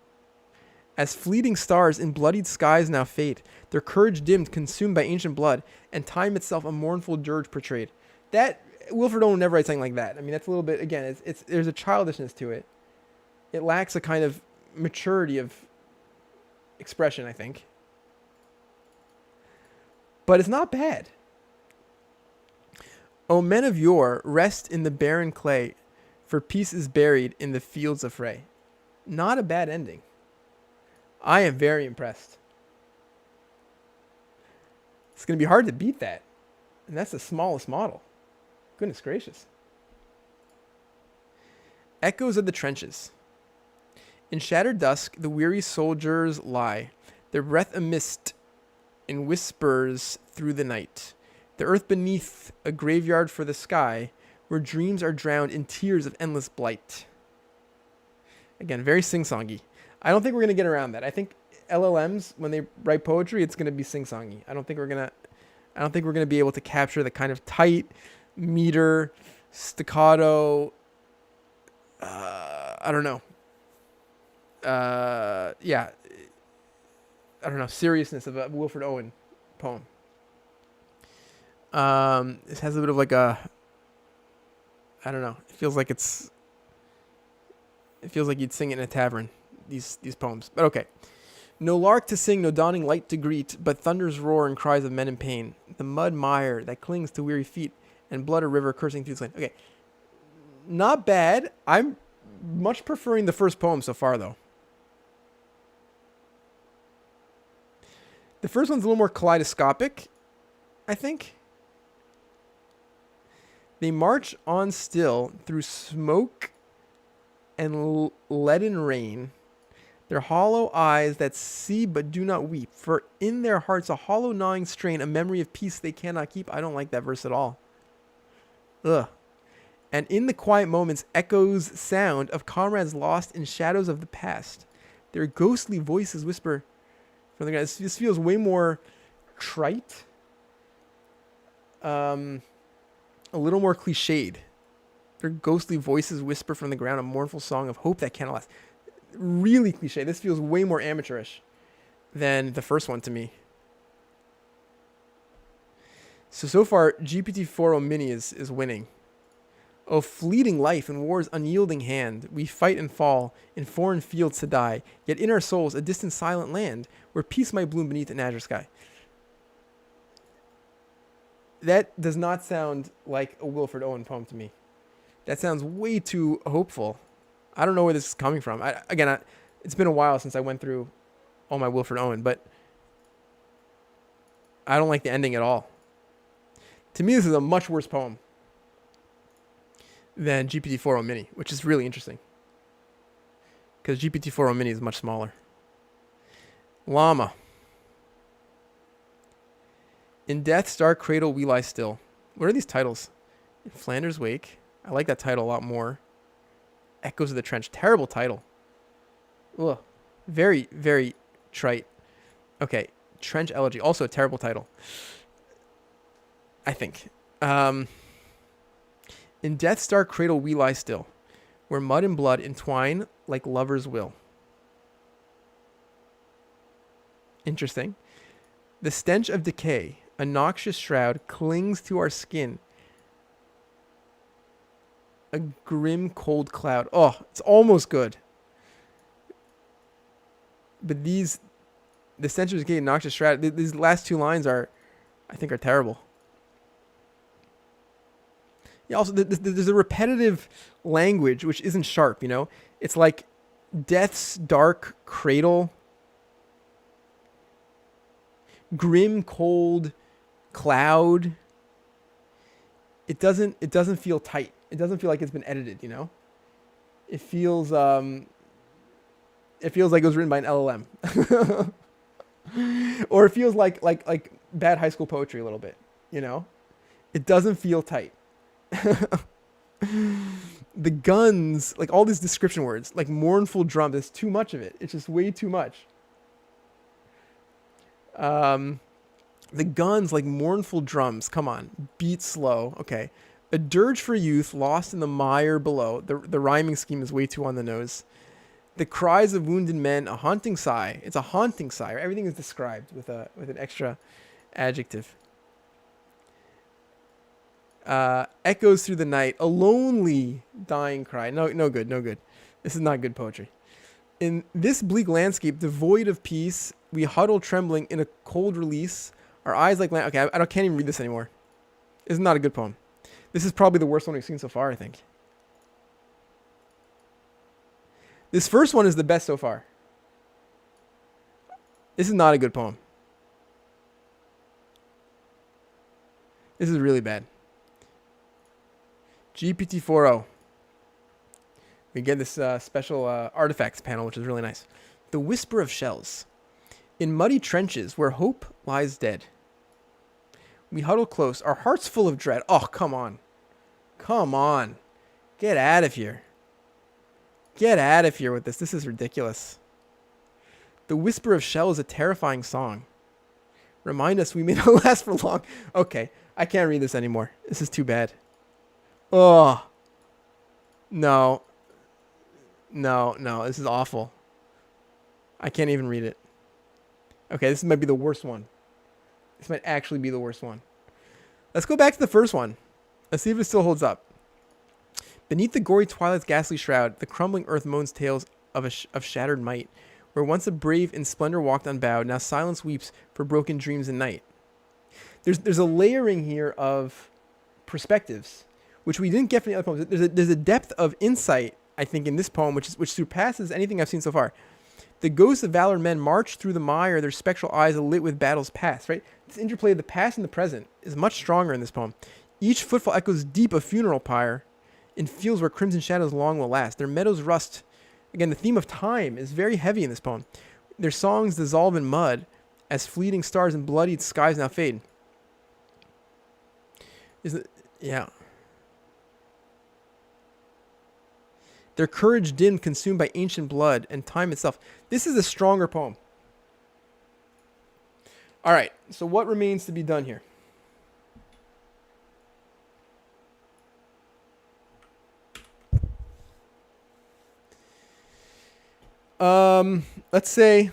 As fleeting stars in bloodied skies now fade, their courage dimmed, consumed by ancient blood, and time itself a mournful dirge portrayed. That Wilfred Owen never writes something like that. I mean, that's a little bit, again, it's there's a childishness to it. It lacks a kind of maturity of expression, I think. But it's not bad. O men of yore, rest in the barren clay, for peace is buried in the fields of fray. Not a bad ending. I am very impressed. It's going to be hard to beat that. And that's the smallest model. Goodness gracious. Echoes of the trenches. In shattered dusk, the weary soldiers lie, their breath a mist in whispers through the night. The earth beneath, a graveyard for the sky, where dreams are drowned in tears of endless blight. Again, very sing-songy. I don't think we're going to get around that. I think LLMs, when they write poetry, it's going to be sing-songy. I don't think we're going to be able to capture the kind of tight, meter, staccato, I don't know. Yeah. I don't know, seriousness of a Wilfred Owen poem. It has a bit of like a, I don't know. It feels like you'd sing it in a tavern, these poems. But okay. No lark to sing, no dawning light to greet, but thunder's roar and cries of men in pain. The mud mire that clings to weary feet, and blood a river coursing through the lane. Okay. Not bad. I'm much preferring the first poem so far, though. The first one's a little more kaleidoscopic, I think. They march on still through smoke and leaden rain, their hollow eyes that see but do not weep, for in their hearts a hollow gnawing strain, a memory of peace they cannot keep. I don't like that verse at all. Ugh. And in the quiet moments echoes sound of comrades lost in shadows of the past. Their ghostly voices whisper from the ground. This feels way more trite. A little more cliched. Their ghostly voices whisper from the ground a mournful song of hope that cannot last. Really cliche. This feels way more amateurish than the first one to me. So far, GPT-4o Mini is winning. Oh, fleeting life in war's unyielding hand, we fight and fall in foreign fields to die, yet in our souls a distant silent land where peace might bloom beneath an azure sky. That does not sound like a Wilfred Owen poem to me. That sounds way too hopeful. I don't know where this is coming from. It's been a while since I went through all my Wilfred Owen, but I don't like the ending at all. To me, this is a much worse poem than GPT-4o Mini, which is really interesting. Because GPT-4o Mini is much smaller. Llama. In death's dark cradle we lie still. What are these titles? In Flanders Wake. I like that title a lot more. Echoes of the Trench. Terrible title. Ugh. Very, very trite. Okay. Trench Elegy. Also a terrible title. I think. In death's dark cradle we lie still, where mud and blood entwine like lovers will. Interesting. The stench of decay, a noxious shroud, clings to our skin. A grim, cold cloud. Oh, it's almost good. But the stench of decay, noxious shroud, these last two lines I think are terrible. Yeah, also, there's a repetitive language which isn't sharp, you know? It's like death's dark cradle, grim, cold cloud. It doesn't feel tight. It doesn't feel like it's been edited, you know? It feels like it was written by an LLM. Or it feels like bad high school poetry a little bit, you know? It doesn't feel tight. The guns, like all these description words, like mournful drum, there's too much of it. It's just way too much. The guns, like mournful drums, come on, beat slow. Okay. A dirge for youth lost in the mire below. The rhyming scheme is way too on the nose. The cries of wounded men, a haunting sigh. It's a haunting sigh. Right? Everything is described with an extra adjective. Echoes through the night, a lonely dying cry. No good. This is not good poetry. In this bleak landscape, devoid of peace, we huddle trembling in a cold release. Our eyes like okay, I can't even read this anymore. This is not a good poem. This is probably the worst one we've seen so far, I think. This first one is the best so far. This is not a good poem. This is really bad. GPT-4o. We get this special artifacts panel, which is really nice. The whisper of shells. In muddy trenches where hope lies dead. We huddle close, our hearts full of dread. Oh, come on. Come on. Get out of here. Get out of here with this. This is ridiculous. The whisper of shell is a terrifying song. Remind us we may not last for long. Okay, I can't read this anymore. This is too bad. Oh. No. No, no, this is awful. I can't even read it. Okay, this might be the worst one. This might actually be the worst one. Let's go back to the first one. Let's see if it still holds up. Beneath the gory twilight's ghastly shroud, the crumbling earth moans tales of shattered might. Where once a brave in splendor walked unbowed, now silence weeps for broken dreams and night. There's a layering here of perspectives, which we didn't get from the other poems. There's a depth of insight, I think, in this poem, which surpasses anything I've seen so far. The ghosts of valored men march through the mire, their spectral eyes alit with battles past, right? This interplay of the past and the present is much stronger in this poem. Each footfall echoes deep a funeral pyre in fields where crimson shadows long will last. Their meadows rust. Again, the theme of time is very heavy in this poem. Their songs dissolve in mud as fleeting stars and bloodied skies now fade. Yeah. Their courage dimmed, consumed by ancient blood and time itself. This is a stronger poem. All right, so what remains to be done here? Let's say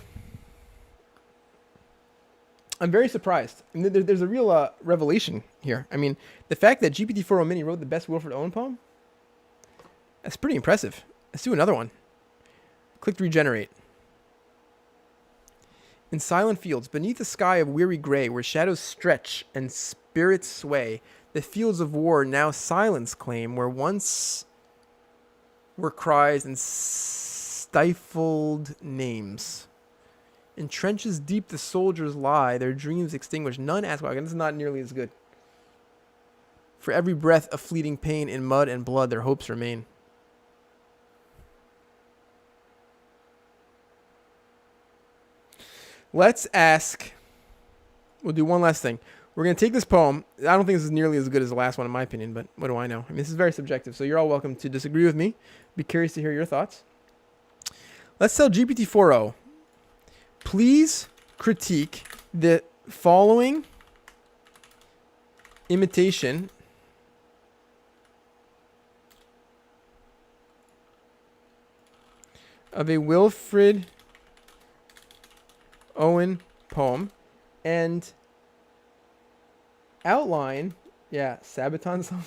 I'm very surprised. I mean, there's a real revelation here. I mean, the fact that GPT-4o Mini wrote the best Wilfred Owen poem, that's pretty impressive. Let's do another one. Click to regenerate. In silent fields, beneath a sky of weary gray, where shadows stretch and spirits sway, the fields of war now silence claim, where once were cries and stifled names. In trenches deep the soldiers lie, their dreams extinguished. None ask why. Again, this is not nearly as good. For every breath of fleeting pain, in mud and blood their hopes remain. Let's ask, we'll do one last thing. We're going to take this poem. I don't think this is nearly as good as the last one in my opinion, but what do I know? I mean, this is very subjective, so you're all welcome to disagree with me. Be curious to hear your thoughts. Let's tell GPT-4o, please critique the following imitation of a Wilfred Owen poem and outline, Sabaton song.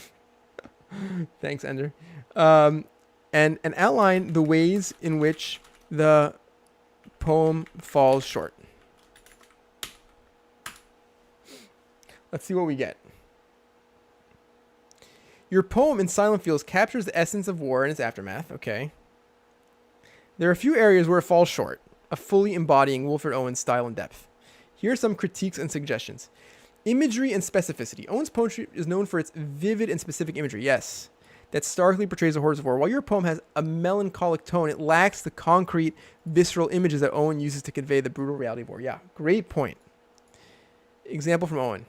Thanks, Ender. And outline the ways in which the poem falls short. Let's see what we get. Your poem in Silent Fields captures the essence of war and its aftermath. Okay. There are a few areas where it falls short of fully embodying Wilfred Owen's style and depth. Here are some critiques and suggestions. Imagery and specificity. Owen's poetry is known for its vivid and specific imagery. Yes. That starkly portrays the horrors of war. While your poem has a melancholic tone, it lacks the concrete, visceral images that Owen uses to convey the brutal reality of war. Yeah, great point. Example from Owen.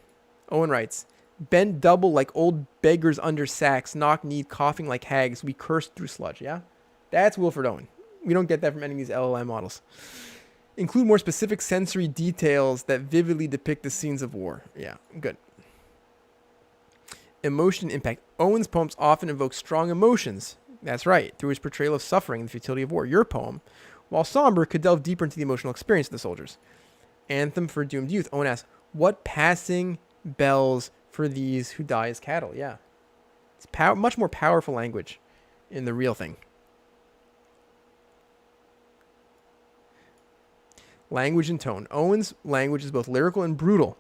Owen writes, bent double like old beggars under sacks, knock-kneed, coughing like hags, we cursed through sludge. Yeah? That's Wilfred Owen. We don't get that from any of these LLM models. Include more specific sensory details that vividly depict the scenes of war. Yeah, good. Emotion impact. Owen's poems often evoke strong emotions. That's right, through his portrayal of suffering and the futility of war. Your poem, while somber, could delve deeper into the emotional experience of the soldiers. Anthem for Doomed Youth. Owen asks, what passing bells for these who die as cattle? Yeah. It's much more powerful language in the real thing. Language and tone. Owen's language is both lyrical and brutal,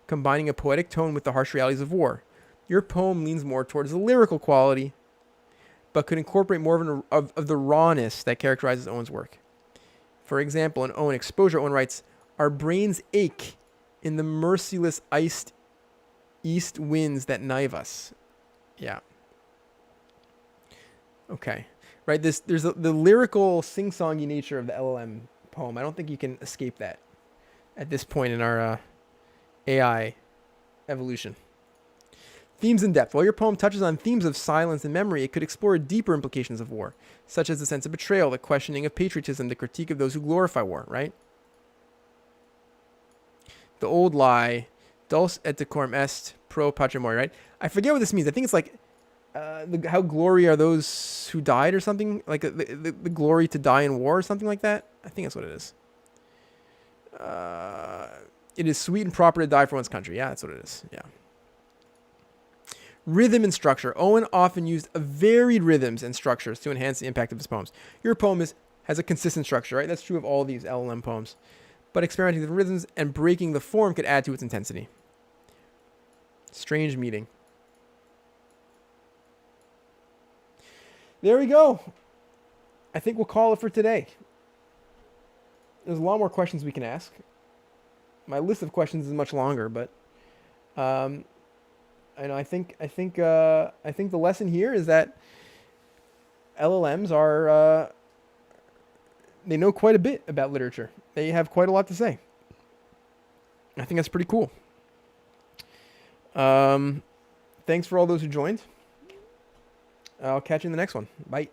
combining a poetic tone with the harsh realities of war. Your poem leans more towards the lyrical quality, but could incorporate more of the rawness that characterizes Owen's work. For example, in Owen Exposure, Owen writes, Our brains ache in the merciless iced east winds that knife us. Yeah. Okay. Right. There's the lyrical sing-songy nature of the LLM poem. I don't think you can escape that at this point in our AI evolution. Themes in depth. While your poem touches on themes of silence and memory, it could explore deeper implications of war, such as the sense of betrayal, the questioning of patriotism, the critique of those who glorify war, right? The old lie, dulce et decorum est pro patria mori, right? I forget what this means. I think it's like how glory are those who died or something, like the glory to die in war or something like that. I think that's what it is. It is sweet and proper to die for one's country. Yeah, that's what it is. Yeah. Rhythm and structure. Owen often used varied rhythms and structures to enhance the impact of his poems. Your poem has a consistent structure, right? That's true of all these LLM poems. But experimenting with rhythms and breaking the form could add to its intensity. Strange meeting. There we go. I think we'll call it for today. There's a lot more questions we can ask. My list of questions is much longer, but and I think the lesson here is that LLMs are they know quite a bit about literature. They have quite a lot to say. I think that's pretty cool. Thanks for all those who joined. I'll catch you in the next one. Bye.